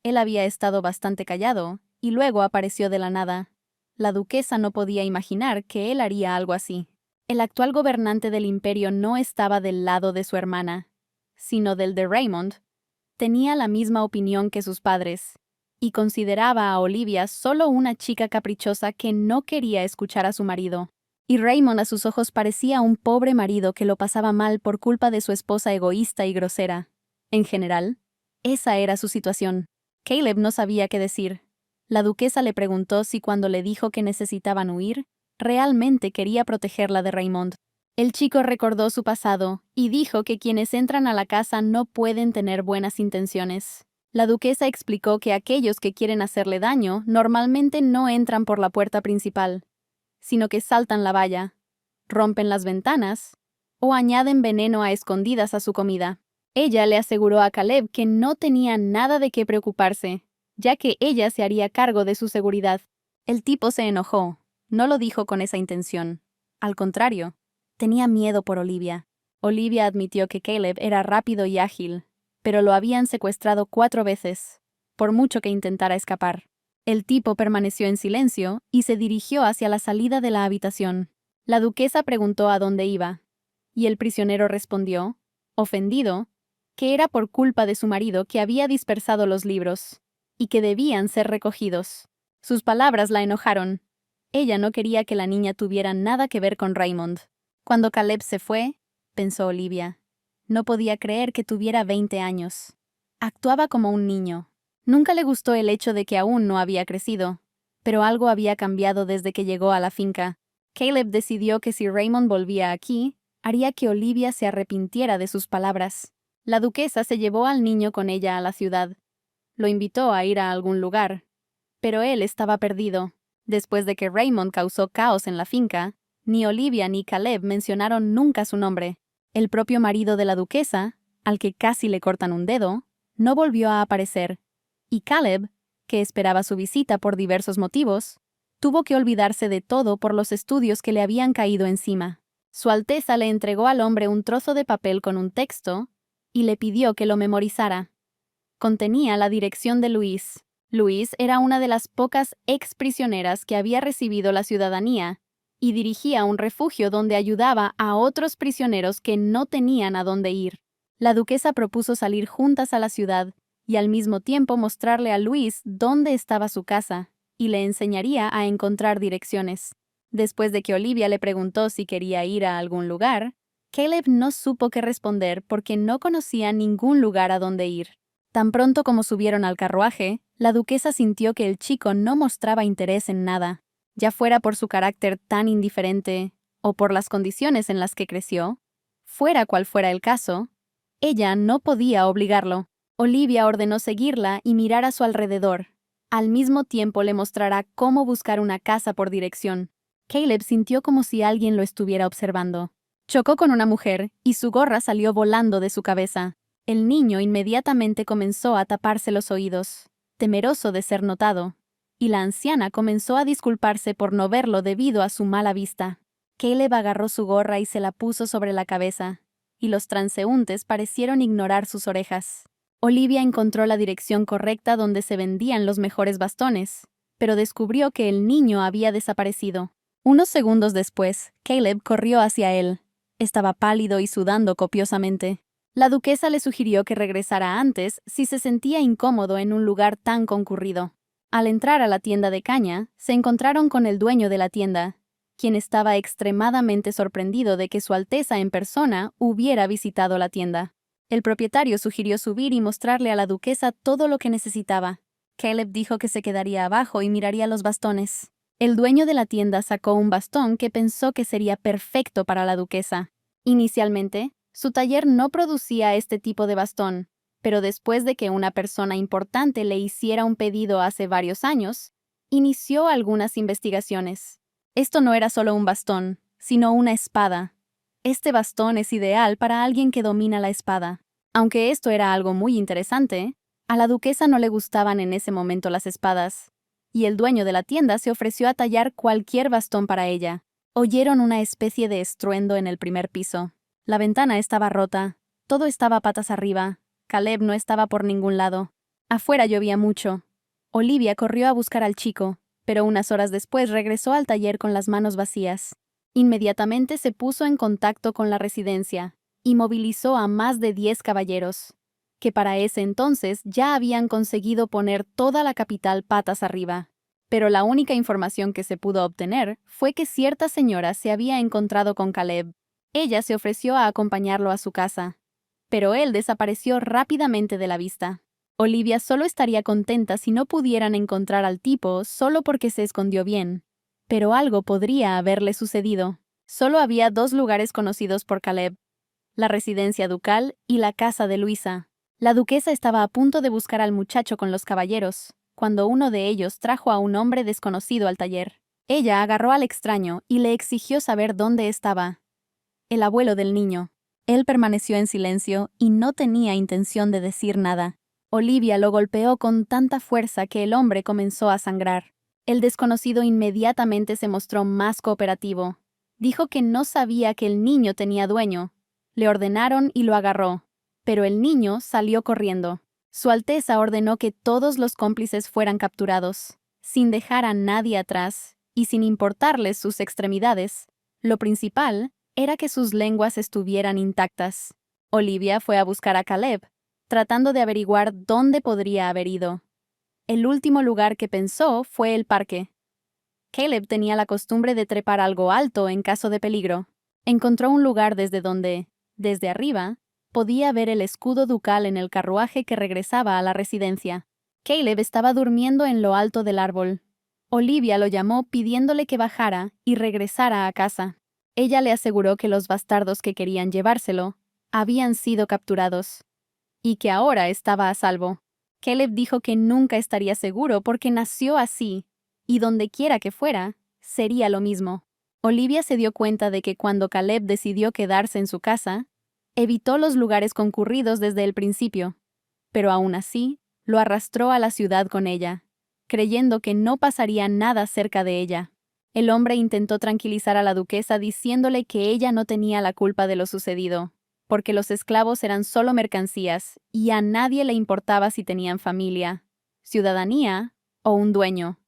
Él había estado bastante callado, y luego apareció de la nada. La duquesa no podía imaginar que él haría algo así. El actual gobernante del imperio no estaba del lado de su hermana, sino del de Raymond. Tenía la misma opinión que sus padres, y consideraba a Olivia solo una chica caprichosa que no quería escuchar a su marido. Y Raymond a sus ojos parecía un pobre marido que lo pasaba mal por culpa de su esposa egoísta y grosera. En general, esa era su situación. Caleb no sabía qué decir. La duquesa le preguntó si cuando le dijo que necesitaban huir, realmente quería protegerla de Raymond. El chico recordó su pasado y dijo que quienes entran a la casa no pueden tener buenas intenciones. La duquesa explicó que aquellos que quieren hacerle daño normalmente no entran por la puerta principal, sino que saltan la valla, rompen las ventanas o añaden veneno a escondidas a su comida. Ella le aseguró a Caleb que no tenía nada de qué preocuparse, ya que ella se haría cargo de su seguridad. El tipo se enojó. No lo dijo con esa intención. Al contrario, tenía miedo por Olivia. Olivia admitió que Caleb era rápido y ágil, pero lo habían secuestrado 4 veces, por mucho que intentara escapar. El tipo permaneció en silencio y se dirigió hacia la salida de la habitación. La duquesa preguntó a dónde iba, y el prisionero respondió, ofendido, que era por culpa de su marido que había dispersado los libros, y que debían ser recogidos. Sus palabras la enojaron. Ella no quería que la niña tuviera nada que ver con Raymond. Cuando Caleb se fue, pensó Olivia, no podía creer que tuviera 20 años. Actuaba como un niño. Nunca le gustó el hecho de que aún no había crecido, pero algo había cambiado desde que llegó a la finca. Caleb decidió que si Raymond volvía aquí, haría que Olivia se arrepintiera de sus palabras. La duquesa se llevó al niño con ella a la ciudad. Lo invitó a ir a algún lugar, pero él estaba perdido. Después de que Raymond causó caos en la finca, ni Olivia ni Caleb mencionaron nunca su nombre. El propio marido de la duquesa, al que casi le cortan un dedo, no volvió a aparecer, y Caleb, que esperaba su visita por diversos motivos, tuvo que olvidarse de todo por los estudios que le habían caído encima. Su Alteza le entregó al hombre un trozo de papel con un texto y le pidió que lo memorizara. Contenía la dirección de Louise. Louise era una de las pocas exprisioneras que había recibido la ciudadanía y dirigía un refugio donde ayudaba a otros prisioneros que no tenían a dónde ir. La duquesa propuso salir juntas a la ciudad y al mismo tiempo mostrarle a Louise dónde estaba su casa y le enseñaría a encontrar direcciones. Después de que Olivia le preguntó si quería ir a algún lugar, Caleb no supo qué responder porque no conocía ningún lugar a dónde ir. Tan pronto como subieron al carruaje, la duquesa sintió que el chico no mostraba interés en nada, ya fuera por su carácter tan indiferente o por las condiciones en las que creció. Fuera cual fuera el caso, ella no podía obligarlo. Olivia ordenó seguirla y mirar a su alrededor. Al mismo tiempo le mostrará cómo buscar una casa por dirección. Caleb sintió como si alguien lo estuviera observando. Chocó con una mujer y su gorra salió volando de su cabeza. El niño inmediatamente comenzó a taparse los oídos, temeroso de ser notado, y la anciana comenzó a disculparse por no verlo debido a su mala vista. Caleb agarró su gorra y se la puso sobre la cabeza, y los transeúntes parecieron ignorar sus orejas. Olivia encontró la dirección correcta donde se vendían los mejores bastones, pero descubrió que el niño había desaparecido. Unos segundos después, Caleb corrió hacia él. Estaba pálido y sudando copiosamente. La duquesa le sugirió que regresara antes si se sentía incómodo en un lugar tan concurrido. Al entrar a la tienda de caña, se encontraron con el dueño de la tienda, quien estaba extremadamente sorprendido de que Su Alteza en persona hubiera visitado la tienda. El propietario sugirió subir y mostrarle a la duquesa todo lo que necesitaba. Caleb dijo que se quedaría abajo y miraría los bastones. El dueño de la tienda sacó un bastón que pensó que sería perfecto para la duquesa. Inicialmente, su taller no producía este tipo de bastón, pero después de que una persona importante le hiciera un pedido hace varios años, inició algunas investigaciones. Esto no era solo un bastón, sino una espada. Este bastón es ideal para alguien que domina la espada. Aunque esto era algo muy interesante, a la duquesa no le gustaban en ese momento las espadas, y el dueño de la tienda se ofreció a tallar cualquier bastón para ella. Oyeron una especie de estruendo en el primer piso. La ventana estaba rota, todo estaba patas arriba, Caleb no estaba por ningún lado. Afuera llovía mucho. Olivia corrió a buscar al chico, pero unas horas después regresó al taller con las manos vacías. Inmediatamente se puso en contacto con la residencia y movilizó a más de 10 caballeros, que para ese entonces ya habían conseguido poner toda la capital patas arriba. Pero la única información que se pudo obtener fue que cierta señora se había encontrado con Caleb. Ella se ofreció a acompañarlo a su casa, pero él desapareció rápidamente de la vista. Olivia solo estaría contenta si no pudieran encontrar al tipo solo porque se escondió bien. Pero algo podría haberle sucedido. Solo había 2 lugares conocidos por Caleb: la residencia ducal y la casa de Luisa. La duquesa estaba a punto de buscar al muchacho con los caballeros, cuando uno de ellos trajo a un hombre desconocido al taller. Ella agarró al extraño y le exigió saber dónde estaba el abuelo del niño. Él permaneció en silencio y no tenía intención de decir nada. Olivia lo golpeó con tanta fuerza que el hombre comenzó a sangrar. El desconocido inmediatamente se mostró más cooperativo. Dijo que no sabía que el niño tenía dueño. Le ordenaron y lo agarró, pero el niño salió corriendo. Su Alteza ordenó que todos los cómplices fueran capturados, sin dejar a nadie atrás y sin importarles sus extremidades. Lo principal era que sus lenguas estuvieran intactas. Olivia fue a buscar a Caleb, tratando de averiguar dónde podría haber ido. El último lugar que pensó fue el parque. Caleb tenía la costumbre de trepar algo alto en caso de peligro. Encontró un lugar desde donde, desde arriba, podía ver el escudo ducal en el carruaje que regresaba a la residencia. Caleb estaba durmiendo en lo alto del árbol. Olivia lo llamó pidiéndole que bajara y regresara a casa. Ella le aseguró que los bastardos que querían llevárselo habían sido capturados y que ahora estaba a salvo. Caleb dijo que nunca estaría seguro porque nació así, y donde quiera que fuera, sería lo mismo. Olivia se dio cuenta de que cuando Caleb decidió quedarse en su casa, evitó los lugares concurridos desde el principio, pero aún así, lo arrastró a la ciudad con ella, creyendo que no pasaría nada cerca de ella. El hombre intentó tranquilizar a la duquesa diciéndole que ella no tenía la culpa de lo sucedido, porque los esclavos eran solo mercancías y a nadie le importaba si tenían familia, ciudadanía o un dueño.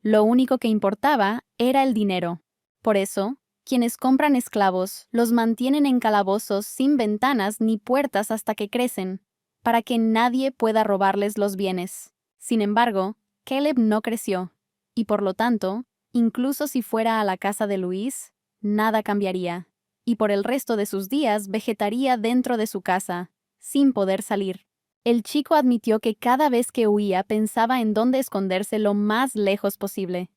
Lo único que importaba era el dinero. Por eso, quienes compran esclavos los mantienen en calabozos sin ventanas ni puertas hasta que crecen, para que nadie pueda robarles los bienes. Sin embargo, Caleb no creció, y por lo tanto, incluso si fuera a la casa de Luis, nada cambiaría, y por el resto de sus días vegetaría dentro de su casa, sin poder salir. El chico admitió que cada vez que huía pensaba en dónde esconderse lo más lejos posible,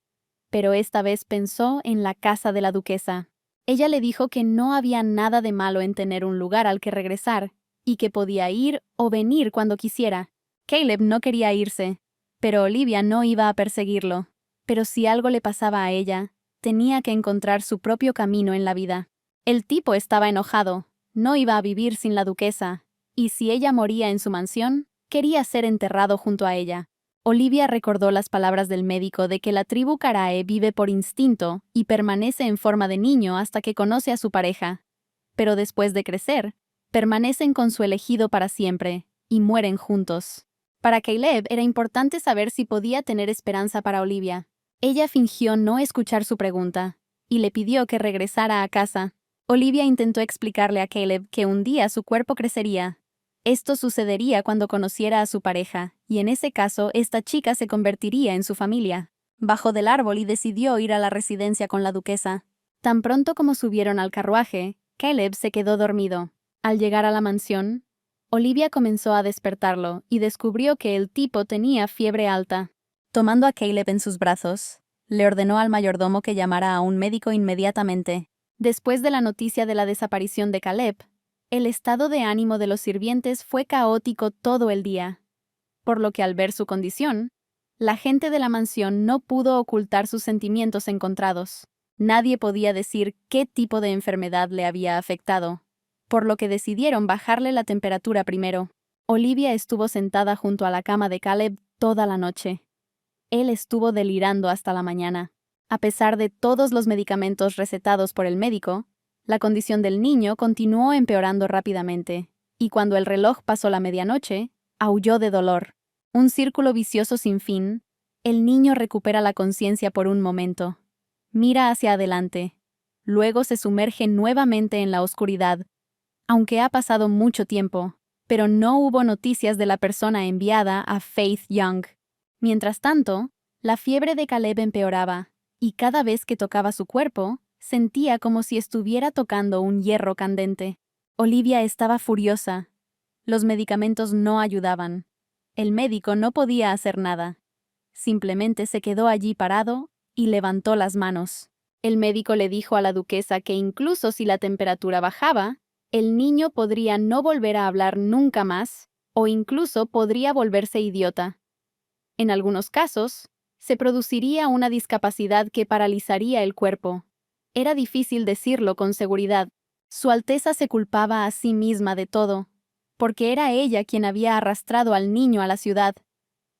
pero esta vez pensó en la casa de la duquesa. Ella le dijo que no había nada de malo en tener un lugar al que regresar, y que podía ir o venir cuando quisiera. Caleb no quería irse, pero Olivia no iba a perseguirlo. Pero si algo le pasaba a ella, tenía que encontrar su propio camino en la vida. El tipo estaba enojado, no iba a vivir sin la duquesa, y si ella moría en su mansión, quería ser enterrado junto a ella. Olivia recordó las palabras del médico de que la tribu Karae vive por instinto y permanece en forma de niño hasta que conoce a su pareja. Pero después de crecer, permanecen con su elegido para siempre y mueren juntos. Para Caleb era importante saber si podía tener esperanza para Olivia. Ella fingió no escuchar su pregunta y le pidió que regresara a casa. Olivia intentó explicarle a Caleb que un día su cuerpo crecería. Esto sucedería cuando conociera a su pareja, y en ese caso esta chica se convertiría en su familia. Bajó del árbol y decidió ir a la residencia con la duquesa. Tan pronto como subieron al carruaje, Caleb se quedó dormido. Al llegar a la mansión, Olivia comenzó a despertarlo y descubrió que el tipo tenía fiebre alta. Tomando a Caleb en sus brazos, le ordenó al mayordomo que llamara a un médico inmediatamente. Después de la noticia de la desaparición de Caleb, el estado de ánimo de los sirvientes fue caótico todo el día, por lo que al ver su condición, la gente de la mansión no pudo ocultar sus sentimientos encontrados. Nadie podía decir qué tipo de enfermedad le había afectado, por lo que decidieron bajarle la temperatura primero. Olivia estuvo sentada junto a la cama de Caleb toda la noche. Él estuvo delirando hasta la mañana. A pesar de todos los medicamentos recetados por el médico, la condición del niño continuó empeorando rápidamente, y cuando el reloj pasó la medianoche, aulló de dolor. Un círculo vicioso sin fin. El niño recupera la conciencia por un momento. Mira hacia adelante. Luego se sumerge nuevamente en la oscuridad. Aunque ha pasado mucho tiempo, pero no hubo noticias de la persona enviada a Faith Young. Mientras tanto, la fiebre de Caleb empeoraba, y cada vez que tocaba su cuerpo, sentía como si estuviera tocando un hierro candente. Olivia estaba furiosa. Los medicamentos no ayudaban. El médico no podía hacer nada. Simplemente se quedó allí parado y levantó las manos. El médico le dijo a la duquesa que incluso si la temperatura bajaba, el niño podría no volver a hablar nunca más, o incluso podría volverse idiota. En algunos casos, se produciría una discapacidad que paralizaría el cuerpo. Era difícil decirlo con seguridad. Su Alteza se culpaba a sí misma de todo, porque era ella quien había arrastrado al niño a la ciudad,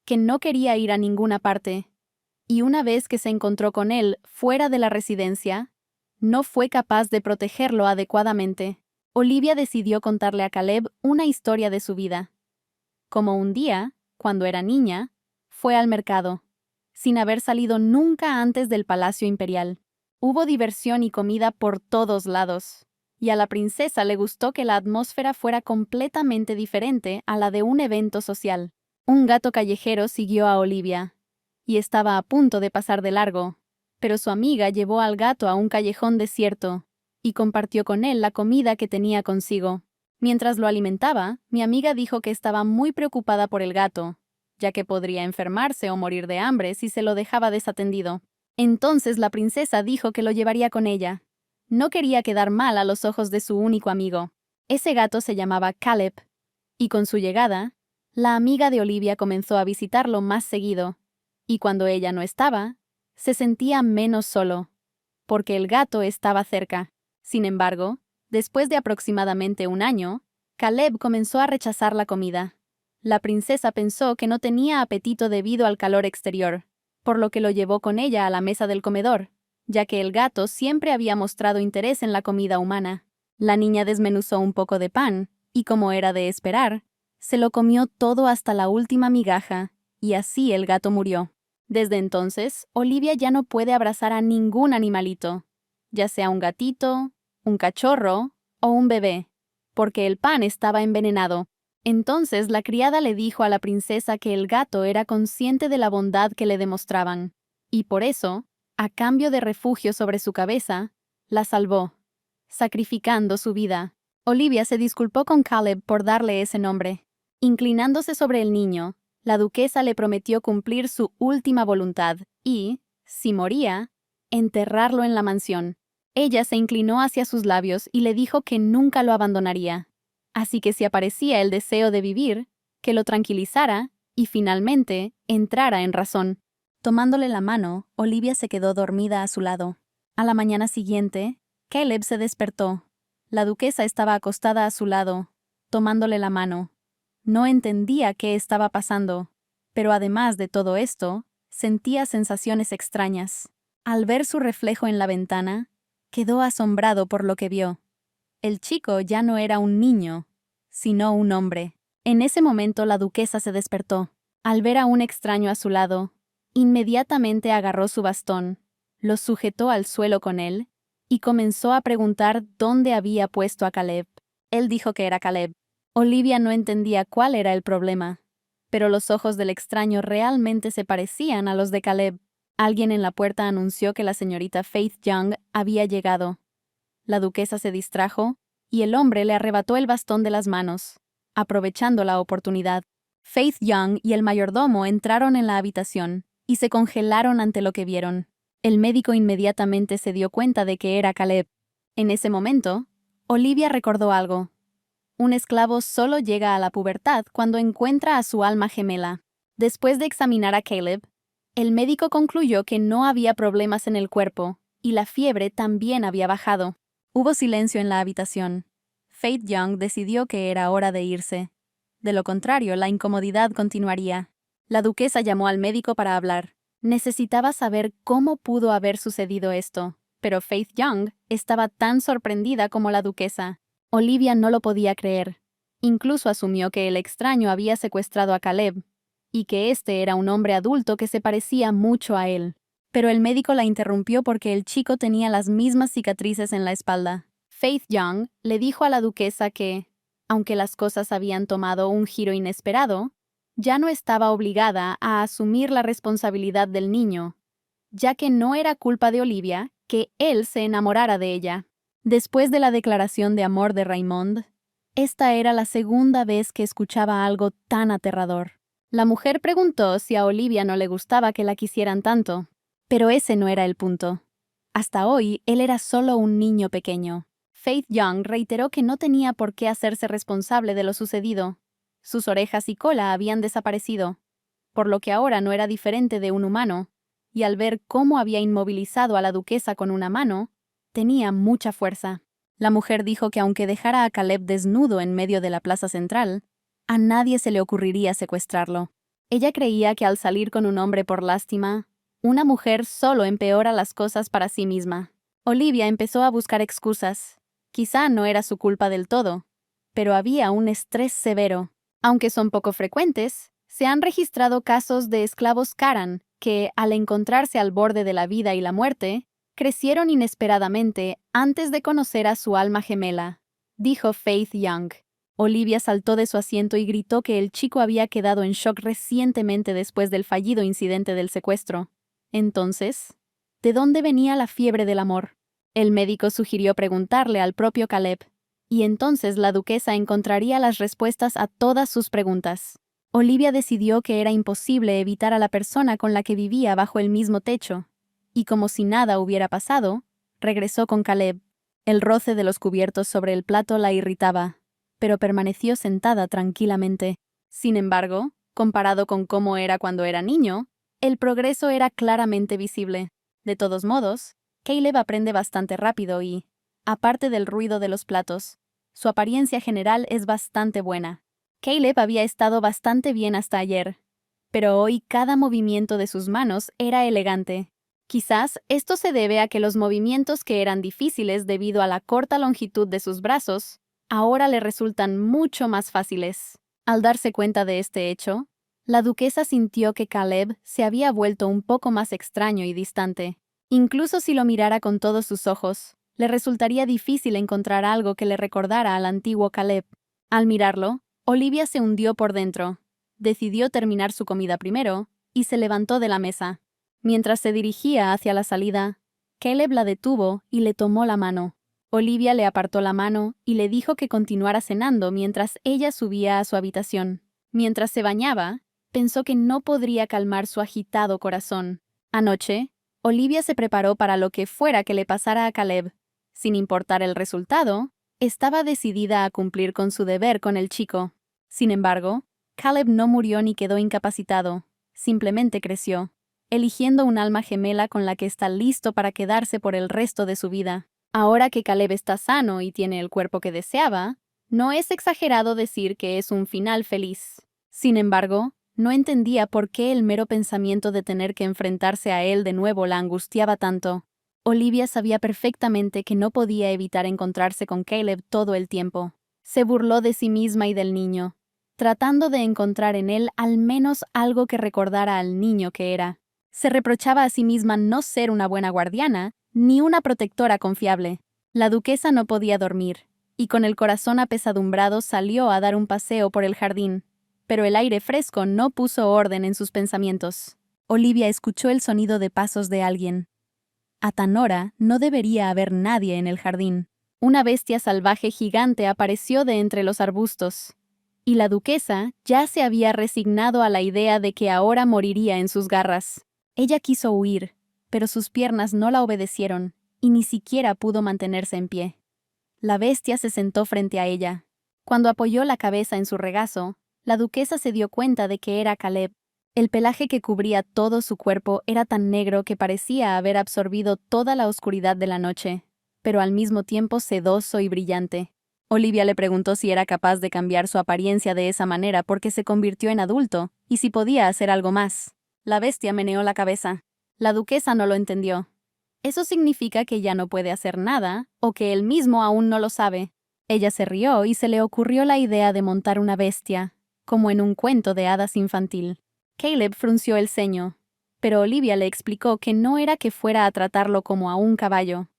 que no quería ir a ninguna parte. Y una vez que se encontró con él fuera de la residencia, no fue capaz de protegerlo adecuadamente. Olivia decidió contarle a Caleb una historia de su vida. Como un día, cuando era niña, fue al mercado, sin haber salido nunca antes del Palacio Imperial. Hubo diversión y comida por todos lados, y a la princesa le gustó que la atmósfera fuera completamente diferente a la de un evento social. Un gato callejero siguió a Olivia, y estaba a punto de pasar de largo, pero su amiga llevó al gato a un callejón desierto, y compartió con él la comida que tenía consigo. Mientras lo alimentaba, mi amiga dijo que estaba muy preocupada por el gato, ya que podría enfermarse o morir de hambre si se lo dejaba desatendido. Entonces la princesa dijo que lo llevaría con ella. No quería quedar mal a los ojos de su único amigo. Ese gato se llamaba Caleb, y con su llegada, la amiga de Olivia comenzó a visitarlo más seguido, y cuando ella no estaba, se sentía menos solo, porque el gato estaba cerca. Sin embargo, después de aproximadamente un año, Caleb comenzó a rechazar la comida. La princesa pensó que no tenía apetito debido al calor exterior, por lo que lo llevó con ella a la mesa del comedor, ya que el gato siempre había mostrado interés en la comida humana. La niña desmenuzó un poco de pan, y como era de esperar, se lo comió todo hasta la última migaja, y así el gato murió. Desde entonces, Olivia ya no puede abrazar a ningún animalito, ya sea un gatito, un cachorro o un bebé, porque el pan estaba envenenado. Entonces la criada le dijo a la princesa que el gato era consciente de la bondad que le demostraban, y por eso, a cambio de refugio sobre su cabeza, la salvó, sacrificando su vida. Olivia se disculpó con Caleb por darle ese nombre. Inclinándose sobre el niño, la duquesa le prometió cumplir su última voluntad y, si moría, enterrarlo en la mansión. Ella se inclinó hacia sus labios y le dijo que nunca lo abandonaría. Así que si aparecía el deseo de vivir, que lo tranquilizara y finalmente entrara en razón. Tomándole la mano, Olivia se quedó dormida a su lado. A la mañana siguiente, Caleb se despertó. La duquesa estaba acostada a su lado, tomándole la mano. No entendía qué estaba pasando. Pero además de todo esto, sentía sensaciones extrañas. Al ver su reflejo en la ventana, quedó asombrado por lo que vio. El chico ya no era un niño, sino un hombre. En ese momento la duquesa se despertó. Al ver a un extraño a su lado, inmediatamente agarró su bastón, lo sujetó al suelo con él y comenzó a preguntar dónde había puesto a Caleb. Él dijo que era Caleb. Olivia no entendía cuál era el problema, pero los ojos del extraño realmente se parecían a los de Caleb. Alguien en la puerta anunció que la señorita Faith Young había llegado. La duquesa se distrajo y el hombre le arrebató el bastón de las manos, aprovechando la oportunidad. Faith Young y el mayordomo entraron en la habitación y se congelaron ante lo que vieron. El médico inmediatamente se dio cuenta de que era Caleb. En ese momento, Olivia recordó algo. Un esclavo solo llega a la pubertad cuando encuentra a su alma gemela. Después de examinar a Caleb, el médico concluyó que no había problemas en el cuerpo y la fiebre también había bajado. Hubo silencio en la habitación. Faith Young decidió que era hora de irse. De lo contrario, la incomodidad continuaría. La duquesa llamó al médico para hablar. Necesitaba saber cómo pudo haber sucedido esto, pero Faith Young estaba tan sorprendida como la duquesa. Olivia no lo podía creer. Incluso asumió que el extraño había secuestrado a Caleb, y que este era un hombre adulto que se parecía mucho a él. Pero el médico la interrumpió porque el chico tenía las mismas cicatrices en la espalda. Faith Young le dijo a la duquesa que, aunque las cosas habían tomado un giro inesperado, ya no estaba obligada a asumir la responsabilidad del niño, ya que no era culpa de Olivia que él se enamorara de ella. Después de la declaración de amor de Raymond, esta era la segunda vez que escuchaba algo tan aterrador. La mujer preguntó si a Olivia no le gustaba que la quisieran tanto, pero ese no era el punto. Hasta hoy, él era solo un niño pequeño. Faith Young reiteró que no tenía por qué hacerse responsable de lo sucedido. Sus orejas y cola habían desaparecido, por lo que ahora no era diferente de un humano, y al ver cómo había inmovilizado a la duquesa con una mano, tenía mucha fuerza. La mujer dijo que aunque dejara a Caleb desnudo en medio de la plaza central, a nadie se le ocurriría secuestrarlo. Ella creía que al salir con un hombre por lástima, una mujer solo empeora las cosas para sí misma. Olivia empezó a buscar excusas. Quizá no era su culpa del todo, pero había un estrés severo. Aunque son poco frecuentes, se han registrado casos de esclavos Karan que, al encontrarse al borde de la vida y la muerte, crecieron inesperadamente antes de conocer a su alma gemela, dijo Faith Young. Olivia saltó de su asiento y gritó que el chico había quedado en shock recientemente después del fallido incidente del secuestro. Entonces, ¿de dónde venía la fiebre del amor? El médico sugirió preguntarle al propio Caleb, y entonces la duquesa encontraría las respuestas a todas sus preguntas. Olivia decidió que era imposible evitar a la persona con la que vivía bajo el mismo techo, y como si nada hubiera pasado, regresó con Caleb. El roce de los cubiertos sobre el plato la irritaba, pero permaneció sentada tranquilamente. Sin embargo, comparado con cómo era cuando era niño, el progreso era claramente visible. De todos modos, Caleb aprende bastante rápido y, aparte del ruido de los platos, su apariencia general es bastante buena. Caleb había estado bastante bien hasta ayer, pero hoy cada movimiento de sus manos era elegante. Quizás esto se debe a que los movimientos que eran difíciles debido a la corta longitud de sus brazos, ahora le resultan mucho más fáciles. Al darse cuenta de este hecho, la duquesa sintió que Caleb se había vuelto un poco más extraño y distante. Incluso si lo mirara con todos sus ojos, le resultaría difícil encontrar algo que le recordara al antiguo Caleb. Al mirarlo, Olivia se hundió por dentro. Decidió terminar su comida primero y se levantó de la mesa. Mientras se dirigía hacia la salida, Caleb la detuvo y le tomó la mano. Olivia le apartó la mano y le dijo que continuara cenando mientras ella subía a su habitación. Mientras se bañaba, pensó que no podría calmar su agitado corazón. Anoche, Olivia se preparó para lo que fuera que le pasara a Caleb. Sin importar el resultado, estaba decidida a cumplir con su deber con el chico. Sin embargo, Caleb no murió ni quedó incapacitado, simplemente creció, eligiendo un alma gemela con la que está listo para quedarse por el resto de su vida. Ahora que Caleb está sano y tiene el cuerpo que deseaba, no es exagerado decir que es un final feliz. Sin embargo, No entendía por qué el mero pensamiento de tener que enfrentarse a él de nuevo la angustiaba tanto. Olivia sabía perfectamente que no podía evitar encontrarse con Caleb todo el tiempo. Se burló de sí misma y del niño, tratando de encontrar en él al menos algo que recordara al niño que era. Se reprochaba a sí misma no ser una buena guardiana, ni una protectora confiable. La duquesa no podía dormir, y con el corazón apesadumbrado salió a dar un paseo por el jardín. Pero el aire fresco no puso orden en sus pensamientos. Olivia escuchó el sonido de pasos de alguien. A tan hora no debería haber nadie en el jardín. Una bestia salvaje gigante apareció de entre los arbustos, y la duquesa ya se había resignado a la idea de que ahora moriría en sus garras. Ella quiso huir, pero sus piernas no la obedecieron, y ni siquiera pudo mantenerse en pie. La bestia se sentó frente a ella. Cuando apoyó la cabeza en su regazo, la duquesa se dio cuenta de que era Caleb. El pelaje que cubría todo su cuerpo era tan negro que parecía haber absorbido toda la oscuridad de la noche, pero al mismo tiempo sedoso y brillante. Olivia le preguntó si era capaz de cambiar su apariencia de esa manera porque se convirtió en adulto, y si podía hacer algo más. La bestia meneó la cabeza. La duquesa no lo entendió. ¿Eso significa que ya no puede hacer nada, o que él mismo aún no lo sabe? Ella se rió y se le ocurrió la idea de montar una bestia, como en un cuento de hadas infantil. Caleb frunció el ceño, pero Olivia le explicó que no era que fuera a tratarlo como a un caballo.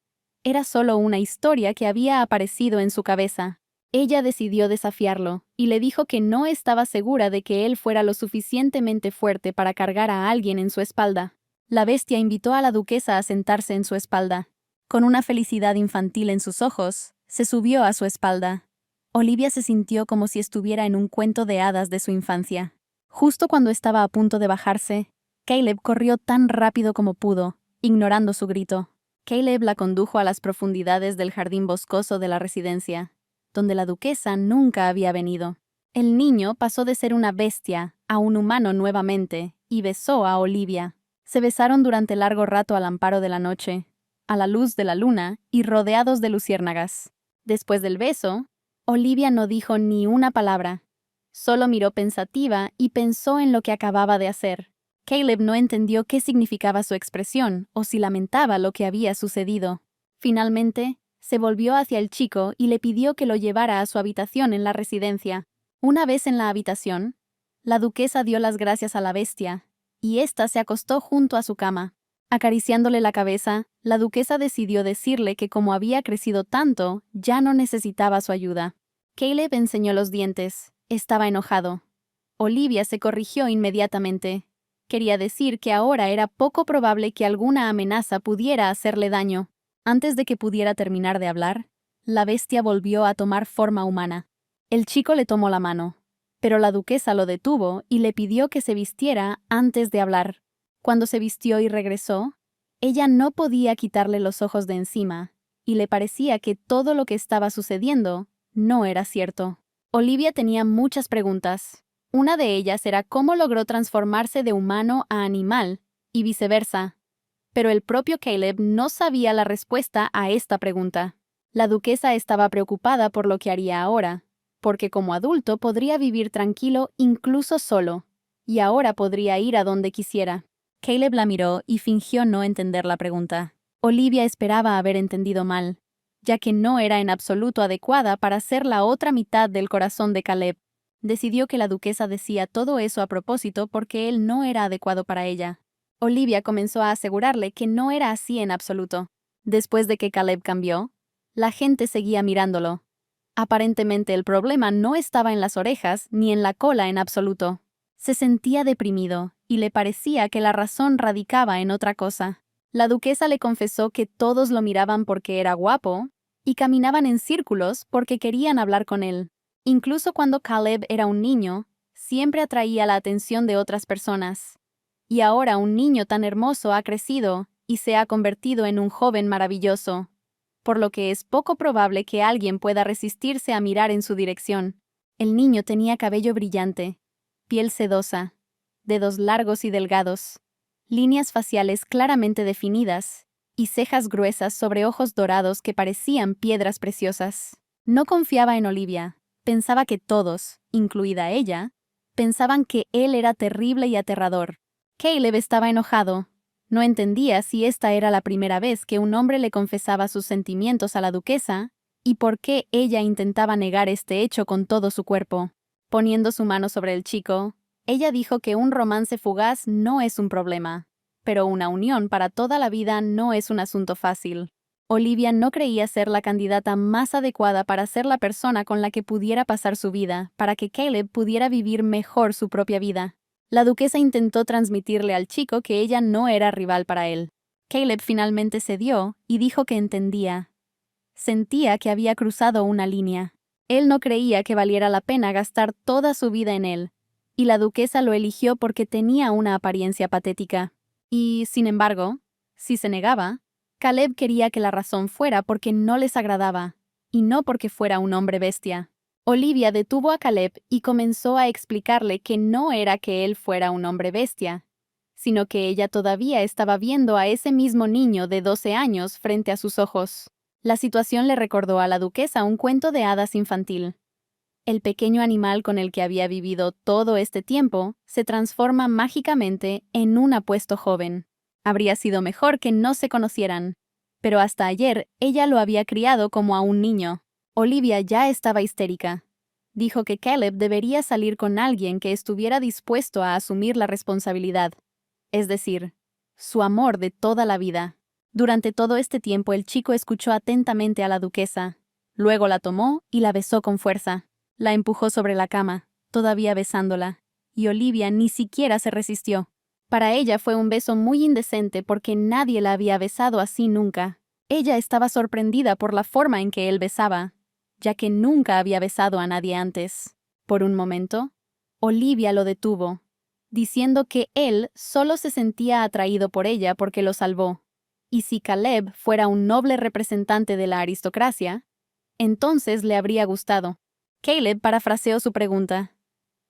Era solo una historia que había aparecido en su cabeza. Ella decidió desafiarlo, y le dijo que no estaba segura de que él fuera lo suficientemente fuerte para cargar a alguien en su espalda. La bestia invitó a la duquesa a sentarse en su espalda. Con una felicidad infantil en sus ojos, se subió a su espalda. Olivia se sintió como si estuviera en un cuento de hadas de su infancia. Justo cuando estaba a punto de bajarse, Caleb corrió tan rápido como pudo, ignorando su grito. Caleb la condujo a las profundidades del jardín boscoso de la residencia, donde la duquesa nunca había venido. El niño pasó de ser una bestia a un humano nuevamente y besó a Olivia. Se besaron durante largo rato al amparo de la noche, a la luz de la luna y rodeados de luciérnagas. Después del beso, Olivia no dijo ni una palabra. Solo miró pensativa y pensó en lo que acababa de hacer. Caleb no entendió qué significaba su expresión o si lamentaba lo que había sucedido. Finalmente, se volvió hacia el chico y le pidió que lo llevara a su habitación en la residencia. Una vez en la habitación, la duquesa dio las gracias a la bestia, y ésta se acostó junto a su cama. Acariciándole la cabeza, la duquesa decidió decirle que como había crecido tanto, ya no necesitaba su ayuda. Caleb enseñó los dientes. Estaba enojado. Olivia se corrigió inmediatamente. Quería decir que ahora era poco probable que alguna amenaza pudiera hacerle daño. Antes de que pudiera terminar de hablar, la bestia volvió a tomar forma humana. El chico le tomó la mano, pero la duquesa lo detuvo y le pidió que se vistiera antes de hablar. Cuando se vistió y regresó, ella no podía quitarle los ojos de encima, y le parecía que todo lo que estaba sucediendo no era cierto. Olivia tenía muchas preguntas. Una de ellas era cómo logró transformarse de humano a animal, y viceversa. Pero el propio Caleb no sabía la respuesta a esta pregunta. La duquesa estaba preocupada por lo que haría ahora, porque como adulto podría vivir tranquilo incluso solo, y ahora podría ir a donde quisiera. Caleb la miró y fingió no entender la pregunta. Olivia esperaba haber entendido mal, ya que no era en absoluto adecuada para ser la otra mitad del corazón de Caleb. Decidió que la duquesa decía todo eso a propósito porque él no era adecuado para ella. Olivia comenzó a asegurarle que no era así en absoluto. Después de que Caleb cambió, la gente seguía mirándolo. Aparentemente el problema no estaba en las orejas ni en la cola en absoluto. Se sentía deprimido y le parecía que la razón radicaba en otra cosa. La duquesa le confesó que todos lo miraban porque era guapo y caminaban en círculos porque querían hablar con él. Incluso cuando Caleb era un niño, siempre atraía la atención de otras personas. Y ahora un niño tan hermoso ha crecido y se ha convertido en un joven maravilloso, por lo que es poco probable que alguien pueda resistirse a mirar en su dirección. El niño tenía cabello brillante, piel sedosa, dedos largos y delgados, líneas faciales claramente definidas y cejas gruesas sobre ojos dorados que parecían piedras preciosas. No confiaba en Olivia. Pensaba que todos, incluida ella, Pensaban que él era terrible y aterrador. Caleb estaba enojado. No entendía si esta era la primera vez que un hombre le confesaba sus sentimientos a la duquesa, y por qué ella intentaba negar este hecho con todo su cuerpo. Poniendo su mano sobre el chico, ella dijo que un romance fugaz no es un problema, pero una unión para toda la vida no es un asunto fácil. Olivia no creía ser la candidata más adecuada para ser la persona con la que pudiera pasar su vida, para que Caleb pudiera vivir mejor su propia vida. La duquesa intentó transmitirle al chico que ella no era rival para él. Caleb finalmente cedió y dijo que entendía. Sentía que había cruzado una línea. Él no creía que valiera la pena gastar toda su vida en él, y la duquesa lo eligió porque tenía una apariencia patética. Y, sin embargo, si se negaba, Caleb quería que la razón fuera porque no les agradaba, y no porque fuera un hombre bestia. Olivia detuvo a Caleb y comenzó a explicarle que no era que él fuera un hombre bestia, sino que ella todavía estaba viendo a ese mismo niño de 12 años frente a sus ojos. La situación le recordó a la duquesa un cuento de hadas infantil. El pequeño animal con el que había vivido todo este tiempo se transforma mágicamente en un apuesto joven. Habría sido mejor que no se conocieran, pero hasta ayer ella lo había criado como a un niño. Olivia ya estaba histérica. Dijo que Caleb debería salir con alguien que estuviera dispuesto a asumir la responsabilidad, es decir, su amor de toda la vida. Durante todo este tiempo el chico escuchó atentamente a la duquesa, luego la tomó y la besó con fuerza. La empujó sobre la cama, todavía besándola, y Olivia ni siquiera se resistió. Para ella fue un beso muy indecente porque nadie la había besado así nunca. Ella estaba sorprendida por la forma en que él besaba, ya que nunca había besado a nadie antes. Por un momento, Olivia lo detuvo, diciendo que él solo se sentía atraído por ella porque lo salvó. Y si Caleb fuera un noble representante de la aristocracia, entonces le habría gustado. Caleb parafraseó su pregunta.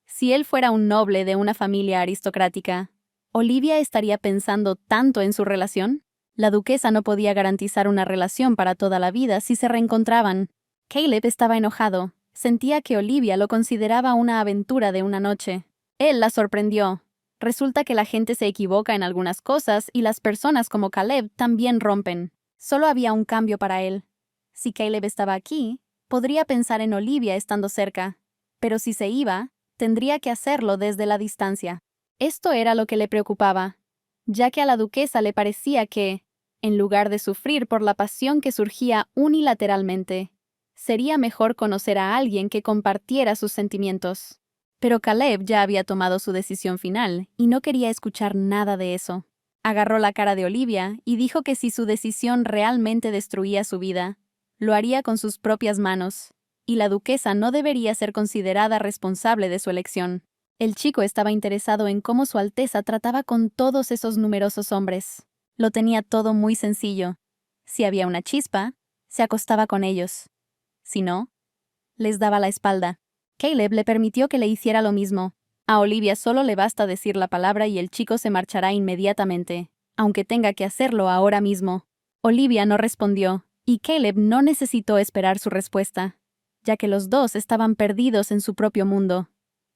Si él fuera un noble de una familia aristocrática, ¿Olivia estaría pensando tanto en su relación? La duquesa no podía garantizar una relación para toda la vida si se reencontraban. Caleb estaba enojado. Sentía que Olivia lo consideraba una aventura de una noche. Él la sorprendió. Resulta que la gente se equivoca en algunas cosas y las personas como Caleb también rompen. Solo había un cambio para él. Si Caleb estaba aquí, podría pensar en Olivia estando cerca, pero si se iba, tendría que hacerlo desde la distancia. Esto era lo que le preocupaba, ya que a la duquesa le parecía que, en lugar de sufrir por la pasión que surgía unilateralmente, sería mejor conocer a alguien que compartiera sus sentimientos. Pero Caleb ya había tomado su decisión final y no quería escuchar nada de eso. Agarró la cara de Olivia y dijo que si su decisión realmente destruía su vida, lo haría con sus propias manos, y la duquesa no debería ser considerada responsable de su elección. El chico estaba interesado en cómo Su Alteza trataba con todos esos numerosos hombres. Lo tenía todo muy sencillo. Si había una chispa, se acostaba con ellos. Si no, les daba la espalda. Caleb le permitió que le hiciera lo mismo. A Olivia solo le basta decir la palabra y el chico se marchará inmediatamente, aunque tenga que hacerlo ahora mismo. Olivia no respondió, y Caleb no necesitó esperar su respuesta, ya que los dos estaban perdidos en su propio mundo,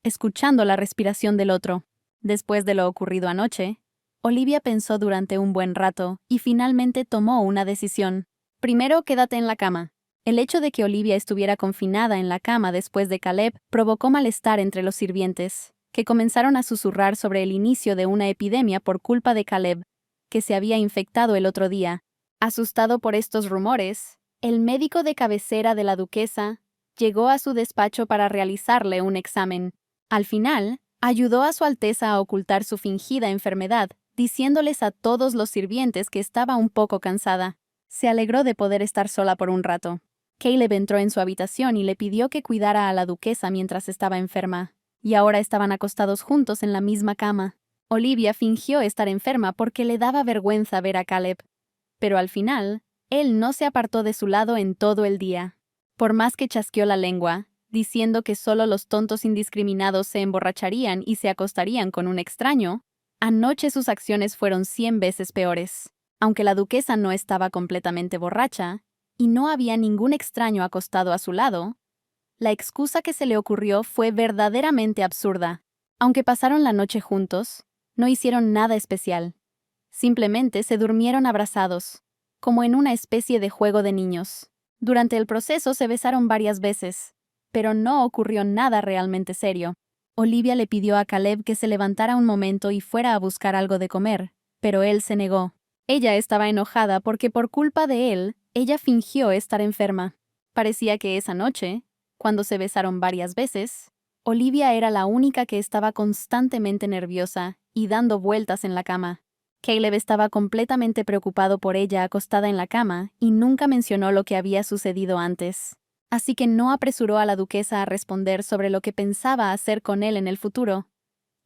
escuchando la respiración del otro. Después de lo ocurrido anoche, Olivia pensó durante un buen rato y finalmente tomó una decisión. Primero, quédate en la cama. El hecho de que Olivia estuviera confinada en la cama después de Caleb provocó malestar entre los sirvientes, que comenzaron a susurrar sobre el inicio de una epidemia por culpa de Caleb, que se había infectado el otro día. Asustado por estos rumores, el médico de cabecera de la duquesa llegó a su despacho para realizarle un examen. Al final, ayudó a Su Alteza a ocultar su fingida enfermedad, diciéndoles a todos los sirvientes que estaba un poco cansada. Se alegró de poder estar sola por un rato. Caleb entró en su habitación y le pidió que cuidara a la duquesa mientras estaba enferma, y ahora estaban acostados juntos en la misma cama. Olivia fingió estar enferma porque le daba vergüenza ver a Caleb, pero al final, él no se apartó de su lado en todo el día. Por más que chasqueó la lengua, diciendo que solo los tontos indiscriminados se emborracharían y se acostarían con un extraño, anoche sus acciones fueron 100 veces peores. Aunque la duquesa no estaba completamente borracha, y no había ningún extraño acostado a su lado, la excusa que se le ocurrió fue verdaderamente absurda. Aunque pasaron la noche juntos, no hicieron nada especial. Simplemente se durmieron abrazados, como en una especie de juego de niños. Durante el proceso se besaron varias veces, pero no ocurrió nada realmente serio. Olivia le pidió a Caleb que se levantara un momento y fuera a buscar algo de comer, pero él se negó. Ella estaba enojada porque por culpa de él, ella fingió estar enferma. Parecía que esa noche, cuando se besaron varias veces, Olivia era la única que estaba constantemente nerviosa y dando vueltas en la cama. Caleb estaba completamente preocupado por ella acostada en la cama y nunca mencionó lo que había sucedido antes. Así que no apresuró a la duquesa a responder sobre lo que pensaba hacer con él en el futuro.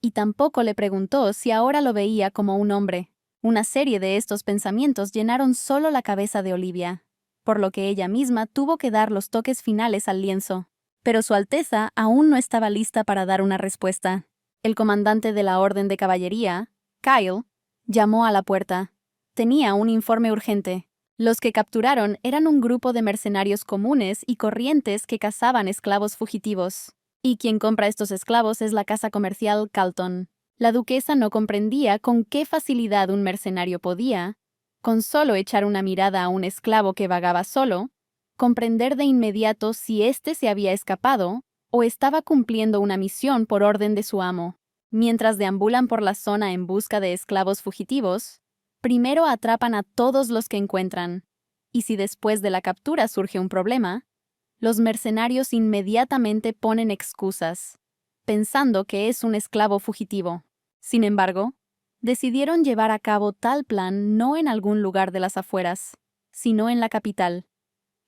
Y tampoco le preguntó si ahora lo veía como un hombre. Una serie de estos pensamientos llenaron solo la cabeza de Olivia, por lo que ella misma tuvo que dar los toques finales al lienzo. Pero Su Alteza aún no estaba lista para dar una respuesta. El comandante de la Orden de Caballería, Kyle, llamó a la puerta. Tenía un informe urgente. Los que capturaron eran un grupo de mercenarios comunes y corrientes que cazaban esclavos fugitivos. Y quien compra estos esclavos es la casa comercial Calton. La duquesa no comprendía con qué facilidad un mercenario podía, con solo echar una mirada a un esclavo que vagaba solo, comprender de inmediato si éste se había escapado o estaba cumpliendo una misión por orden de su amo. Mientras deambulan por la zona en busca de esclavos fugitivos, primero atrapan a todos los que encuentran, y si después de la captura surge un problema, los mercenarios inmediatamente ponen excusas, pensando que es un esclavo fugitivo. Sin embargo, decidieron llevar a cabo tal plan no en algún lugar de las afueras, sino en la capital.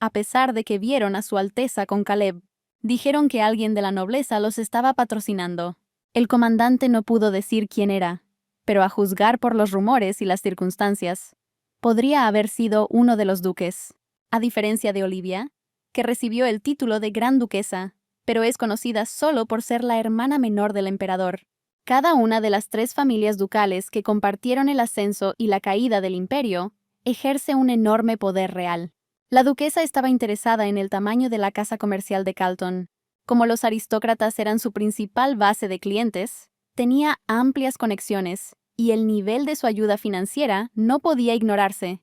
A pesar de que vieron a Su Alteza con Caleb, dijeron que alguien de la nobleza los estaba patrocinando. El comandante no pudo decir quién era, pero a juzgar por los rumores y las circunstancias, podría haber sido uno de los duques. A diferencia de Olivia, que recibió el título de Gran Duquesa, pero es conocida solo por ser la hermana menor del emperador. Cada una de las 3 familias ducales que compartieron el ascenso y la caída del imperio ejerce un enorme poder real. La duquesa estaba interesada en el tamaño de la casa comercial de Calton. Como los aristócratas eran su principal base de clientes, tenía amplias conexiones, y el nivel de su ayuda financiera no podía ignorarse.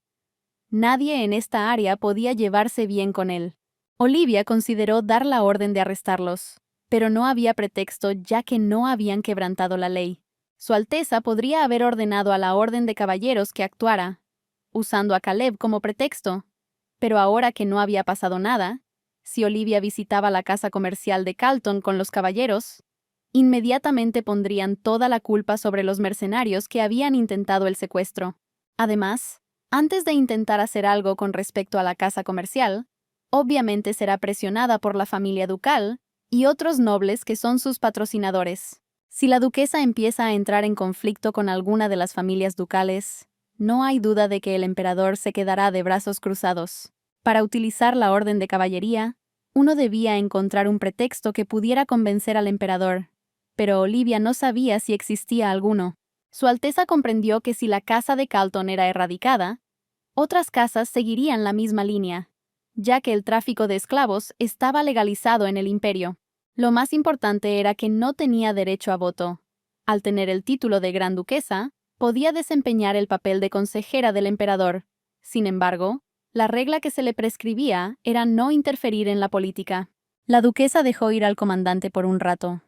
Nadie en esta área podía llevarse bien con él. Olivia consideró dar la orden de arrestarlos, pero no había pretexto ya que no habían quebrantado la ley. Su Alteza podría haber ordenado a la Orden de Caballeros que actuara, usando a Caleb como pretexto. Pero ahora que no había pasado nada, si Olivia visitaba la casa comercial de Calton con los caballeros, inmediatamente pondrían toda la culpa sobre los mercenarios que habían intentado el secuestro. Además, antes de intentar hacer algo con respecto a la casa comercial, obviamente será presionada por la familia ducal y otros nobles que son sus patrocinadores. Si la duquesa empieza a entrar en conflicto con alguna de las familias ducales, no hay duda de que el emperador se quedará de brazos cruzados. Para utilizar la orden de caballería, uno debía encontrar un pretexto que pudiera convencer al emperador, pero Olivia no sabía si existía alguno. Su Alteza comprendió que si la casa de Calton era erradicada, otras casas seguirían la misma línea, ya que el tráfico de esclavos estaba legalizado en el imperio. Lo más importante era que no tenía derecho a voto. Al tener el título de Gran Duquesa, podía desempeñar el papel de consejera del emperador. Sin embargo, la regla que se le prescribía era no interferir en la política. La duquesa dejó ir al comandante por un rato.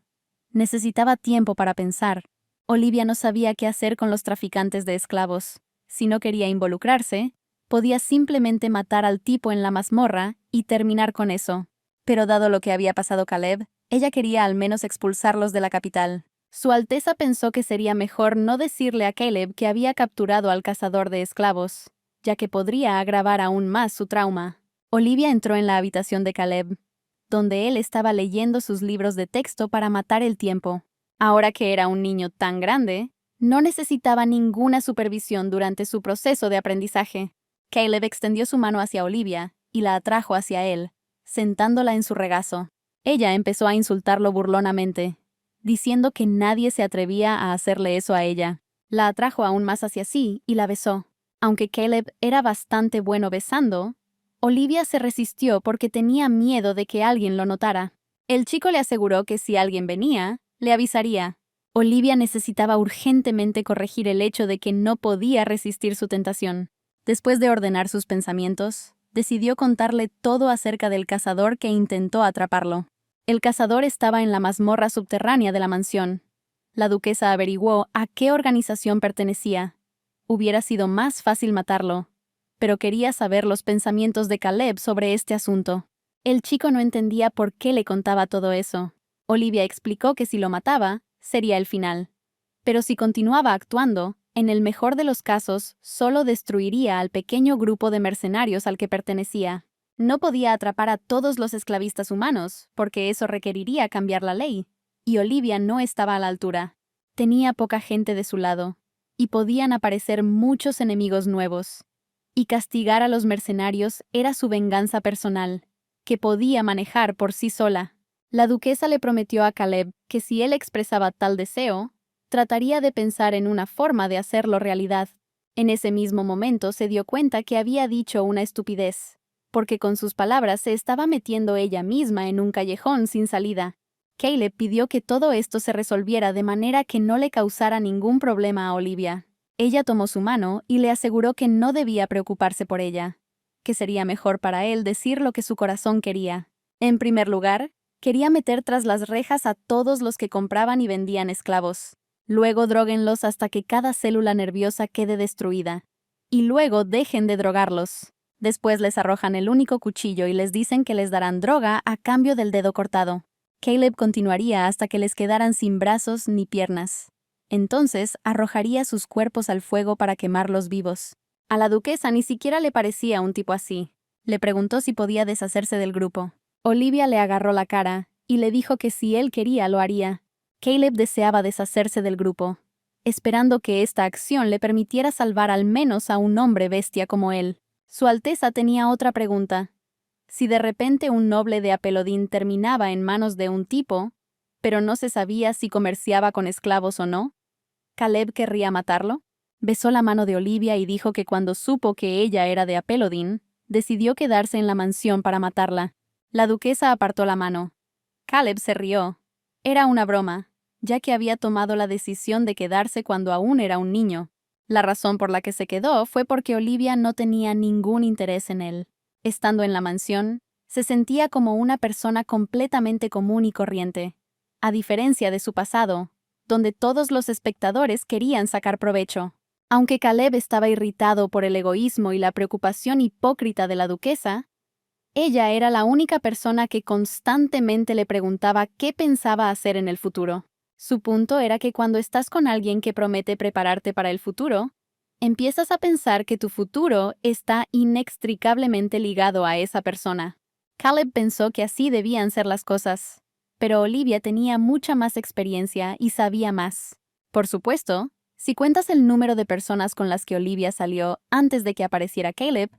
Necesitaba tiempo para pensar. Olivia no sabía qué hacer con los traficantes de esclavos. Si no quería involucrarse, podía simplemente matar al tipo en la mazmorra y terminar con eso. Pero dado lo que había pasado Caleb, ella quería al menos expulsarlos de la capital. Su Alteza pensó que sería mejor no decirle a Caleb que había capturado al cazador de esclavos, ya que podría agravar aún más su trauma. Olivia entró en la habitación de Caleb, donde él estaba leyendo sus libros de texto para matar el tiempo. Ahora que era un niño tan grande, no necesitaba ninguna supervisión durante su proceso de aprendizaje. Caleb extendió su mano hacia Olivia y la atrajo hacia él, sentándola en su regazo. Ella empezó a insultarlo burlonamente, diciendo que nadie se atrevía a hacerle eso a ella. La atrajo aún más hacia sí y la besó. Aunque Caleb era bastante bueno besando, Olivia se resistió porque tenía miedo de que alguien lo notara. El chico le aseguró que si alguien venía, le avisaría. Olivia necesitaba urgentemente corregir el hecho de que no podía resistir su tentación. Después de ordenar sus pensamientos, decidió contarle todo acerca del cazador que intentó atraparlo. El cazador estaba en la mazmorra subterránea de la mansión. La duquesa averiguó a qué organización pertenecía. Hubiera sido más fácil matarlo, pero quería saber los pensamientos de Caleb sobre este asunto. El chico no entendía por qué le contaba todo eso. Olivia explicó que si lo mataba, sería el final. Pero si continuaba actuando, en el mejor de los casos, solo destruiría al pequeño grupo de mercenarios al que pertenecía. No podía atrapar a todos los esclavistas humanos, porque eso requeriría cambiar la ley, y Olivia no estaba a la altura. Tenía poca gente de su lado, y podían aparecer muchos enemigos nuevos. Y castigar a los mercenarios era su venganza personal, que podía manejar por sí sola. La duquesa le prometió a Caleb que si él expresaba tal deseo, trataría de pensar en una forma de hacerlo realidad. En ese mismo momento se dio cuenta que había dicho una estupidez, porque con sus palabras se estaba metiendo ella misma en un callejón sin salida. Caleb pidió que todo esto se resolviera de manera que no le causara ningún problema a Olivia. Ella tomó su mano y le aseguró que no debía preocuparse por ella, que sería mejor para él decir lo que su corazón quería. En primer lugar, quería meter tras las rejas a todos los que compraban y vendían esclavos. Luego dróguenlos hasta que cada célula nerviosa quede destruida. Y luego dejen de drogarlos. Después les arrojan el único cuchillo y les dicen que les darán droga a cambio del dedo cortado. Caleb continuaría hasta que les quedaran sin brazos ni piernas. Entonces arrojaría sus cuerpos al fuego para quemarlos vivos. A la duquesa ni siquiera le parecía un tipo así. Le preguntó si podía deshacerse del grupo. Olivia le agarró la cara y le dijo que si él quería lo haría. Caleb deseaba deshacerse del grupo, esperando que esta acción le permitiera salvar al menos a un hombre bestia como él. Su Alteza tenía otra pregunta. Si de repente un noble de Apelodín terminaba en manos de un tipo, pero no se sabía si comerciaba con esclavos o no, ¿Caleb querría matarlo? Besó la mano de Olivia y dijo que cuando supo que ella era de Apelodín, decidió quedarse en la mansión para matarla. La duquesa apartó la mano. Caleb se rió. Era una broma, ya que había tomado la decisión de quedarse cuando aún era un niño. La razón por la que se quedó fue porque Olivia no tenía ningún interés en él. Estando en la mansión, se sentía como una persona completamente común y corriente, a diferencia de su pasado, donde todos los espectadores querían sacar provecho. Aunque Caleb estaba irritado por el egoísmo y la preocupación hipócrita de la duquesa, ella era la única persona que constantemente le preguntaba qué pensaba hacer en el futuro. Su punto era que cuando estás con alguien que promete prepararte para el futuro, empiezas a pensar que tu futuro está inextricablemente ligado a esa persona. Caleb pensó que así debían ser las cosas, pero Olivia tenía mucha más experiencia y sabía más. Por supuesto, si cuentas el número de personas con las que Olivia salió antes de que apareciera Caleb,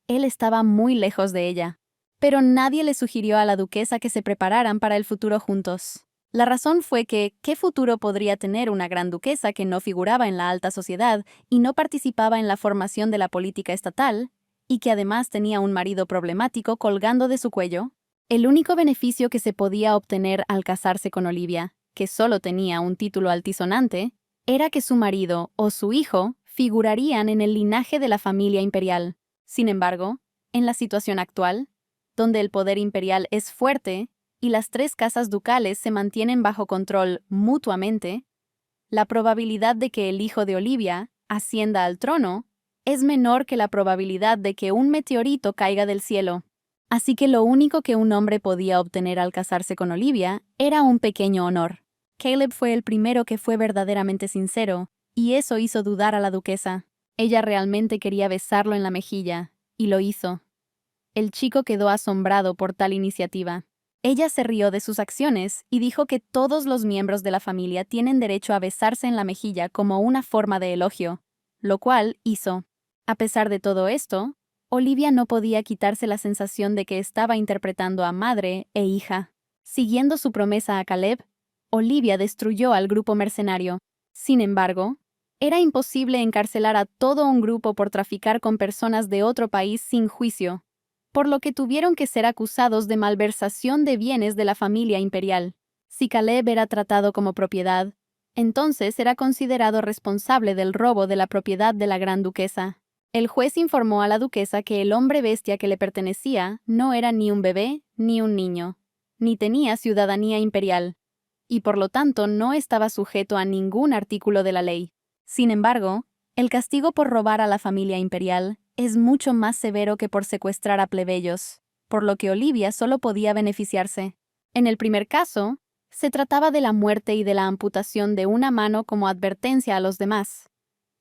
él estaba muy lejos de ella. Pero nadie le sugirió a la duquesa que se prepararan para el futuro juntos. La razón fue que, ¿qué futuro podría tener una gran duquesa que no figuraba en la alta sociedad y no participaba en la formación de la política estatal, y que además tenía un marido problemático colgando de su cuello? El único beneficio que se podía obtener al casarse con Olivia, que solo tenía un título altisonante, era que su marido o su hijo figurarían en el linaje de la familia imperial. Sin embargo, en la situación actual, donde el poder imperial es fuerte y las tres casas ducales se mantienen bajo control mutuamente, la probabilidad de que el hijo de Olivia ascienda al trono es menor que la probabilidad de que un meteorito caiga del cielo. Así que lo único que un hombre podía obtener al casarse con Olivia era un pequeño honor. Caleb fue el primero que fue verdaderamente sincero, y eso hizo dudar a la duquesa. Ella realmente quería besarlo en la mejilla, y lo hizo. El chico quedó asombrado por tal iniciativa. Ella se rió de sus acciones y dijo que todos los miembros de la familia tienen derecho a besarse en la mejilla como una forma de elogio, lo cual hizo. A pesar de todo esto, Olivia no podía quitarse la sensación de que estaba interpretando a madre e hija. Siguiendo su promesa a Caleb, Olivia destruyó al grupo mercenario. Sin embargo, era imposible encarcelar a todo un grupo por traficar con personas de otro país sin juicio, por lo que tuvieron que ser acusados de malversación de bienes de la familia imperial. Si Caleb era tratado como propiedad, Entonces era considerado responsable del robo de la propiedad de la gran duquesa. El juez informó a la duquesa que el hombre bestia que le pertenecía no era ni un bebé ni un niño, ni tenía ciudadanía imperial, y por lo tanto no estaba sujeto a ningún artículo de la ley. Sin embargo, el castigo por robar a la familia imperial es mucho más severo que por secuestrar a plebeyos, por lo que Olivia solo podía beneficiarse. En el primer caso, se trataba de la muerte y de la amputación de una mano como advertencia a los demás,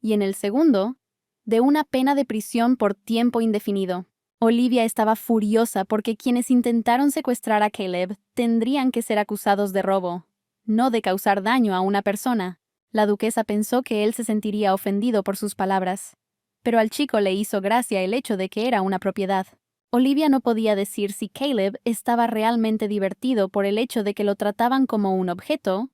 y en el segundo, de una pena de prisión por tiempo indefinido. Olivia estaba furiosa porque quienes intentaron secuestrar a Caleb tendrían que ser acusados de robo, no de causar daño a una persona. La duquesa pensó que él se sentiría ofendido por sus palabras, pero al chico le hizo gracia el hecho de que era una propiedad. Olivia no podía decir si Caleb estaba realmente divertido por el hecho de que lo trataban como un objeto,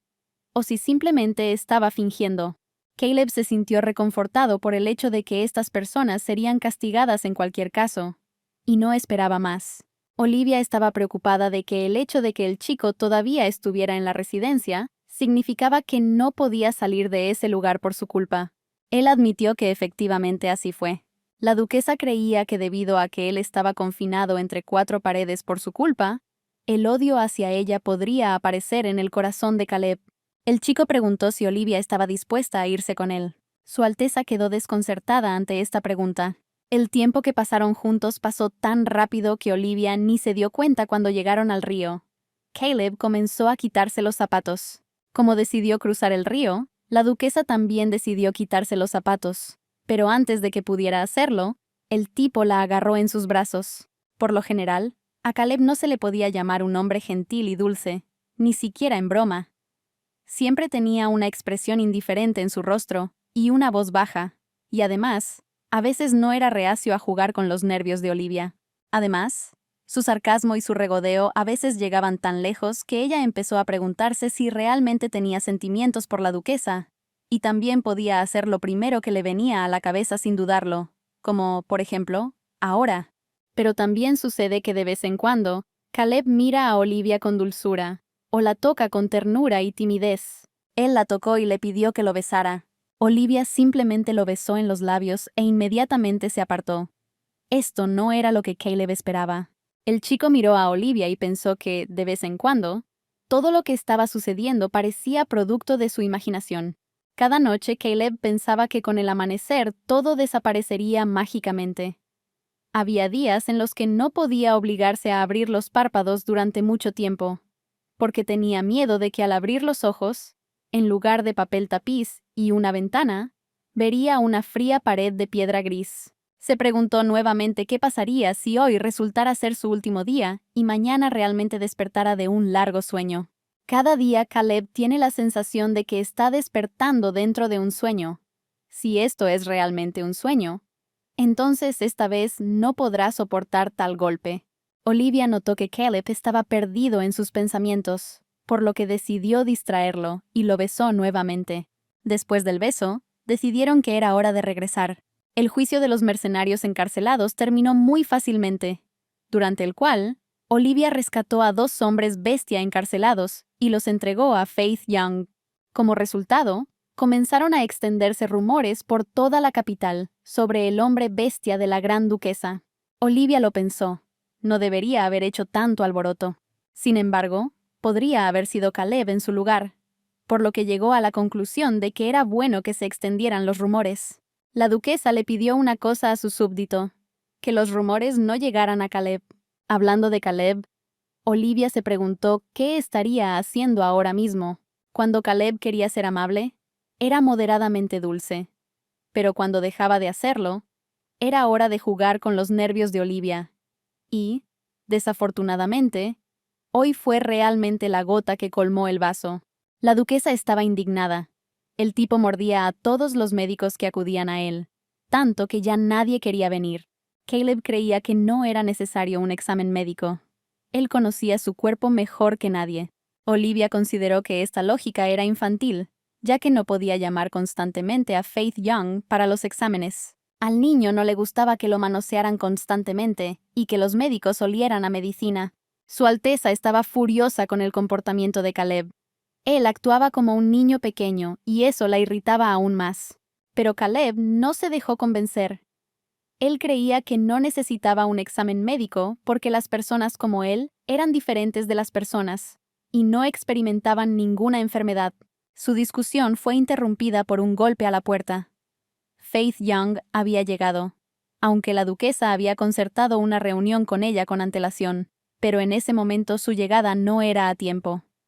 o si simplemente estaba fingiendo. Caleb se sintió reconfortado por el hecho de que estas personas serían castigadas en cualquier caso, y no esperaba más. Olivia estaba preocupada de que el hecho de que el chico todavía estuviera en la residencia significaba que no podía salir de ese lugar por su culpa. Él admitió que efectivamente así fue. La duquesa creía que debido a que él estaba confinado entre 4 paredes por su culpa, el odio hacia ella podría aparecer en el corazón de Caleb. El chico preguntó si Olivia estaba dispuesta a irse con él. Su Alteza quedó desconcertada ante esta pregunta. El tiempo que pasaron juntos pasó tan rápido que Olivia ni se dio cuenta cuando llegaron al río. Caleb comenzó a quitarse los zapatos. Como decidió cruzar el río, la duquesa también decidió quitarse los zapatos. Pero antes de que pudiera hacerlo, el tipo la agarró en sus brazos. Por lo general, a Caleb no se le podía llamar un hombre gentil y dulce, ni siquiera en broma. Siempre tenía una expresión indiferente en su rostro y una voz baja, y además, a veces no era reacio a jugar con los nervios de Olivia. Además, su sarcasmo y su regodeo a veces llegaban tan lejos que ella empezó a preguntarse si realmente tenía sentimientos por la duquesa, y también podía hacer lo primero que le venía a la cabeza sin dudarlo, como, por ejemplo, ahora. Pero también sucede que de vez en cuando, Caleb mira a Olivia con dulzura, o la toca con ternura y timidez. Él la tocó y le pidió que lo besara. Olivia simplemente lo besó en los labios e inmediatamente se apartó. Esto no era lo que Caleb esperaba. El chico miró a Olivia y pensó que, de vez en cuando, todo lo que estaba sucediendo parecía producto de su imaginación. Cada noche Caleb pensaba que con el amanecer todo desaparecería mágicamente. Había días en los que no podía obligarse a abrir los párpados durante mucho tiempo, porque tenía miedo de que al abrir los ojos, en lugar de papel tapiz y una ventana, vería una fría pared de piedra gris. Se preguntó nuevamente qué pasaría si hoy resultara ser su último día y mañana realmente despertara de un largo sueño. Cada día Caleb tiene la sensación de que está despertando dentro de un sueño. Si esto es realmente un sueño, entonces esta vez no podrá soportar tal golpe. Olivia notó que Caleb estaba perdido en sus pensamientos, por lo que decidió distraerlo y lo besó nuevamente. Después del beso, decidieron que era hora de regresar. El juicio de los mercenarios encarcelados terminó muy fácilmente, durante el cual Olivia rescató a 2 hombres bestia encarcelados y los entregó a Faith Young. Como resultado, comenzaron a extenderse rumores por toda la capital sobre el hombre bestia de la gran duquesa. Olivia lo pensó. No debería haber hecho tanto alboroto. Sin embargo, podría haber sido Caleb en su lugar, por lo que llegó a la conclusión de que era bueno que se extendieran los rumores. La duquesa le pidió una cosa a su súbdito, que los rumores no llegaran a Caleb. Hablando de Caleb, Olivia se preguntó qué estaría haciendo ahora mismo. Cuando Caleb quería ser amable, era moderadamente dulce. Pero cuando dejaba de hacerlo, era hora de jugar con los nervios de Olivia. Y, desafortunadamente, hoy fue realmente la gota que colmó el vaso. La duquesa estaba indignada. El tipo mordía a todos los médicos que acudían a él, tanto que ya nadie quería venir. Caleb creía que no era necesario un examen médico. Él conocía su cuerpo mejor que nadie. Olivia consideró que esta lógica era infantil, ya que no podía llamar constantemente a Faith Young para los exámenes. Al niño no le gustaba que lo manosearan constantemente y que los médicos olieran a medicina. Su Alteza estaba furiosa con el comportamiento de Caleb. Él actuaba como un niño pequeño, y eso la irritaba aún más. Pero Caleb no se dejó convencer. Él creía que no necesitaba un examen médico porque las personas como él eran diferentes de las personas y no experimentaban ninguna enfermedad. Su discusión fue interrumpida por un golpe a la puerta. Faith Young había llegado, aunque la duquesa había concertado una reunión con ella con antelación, pero en ese momento su llegada no era a tiempo.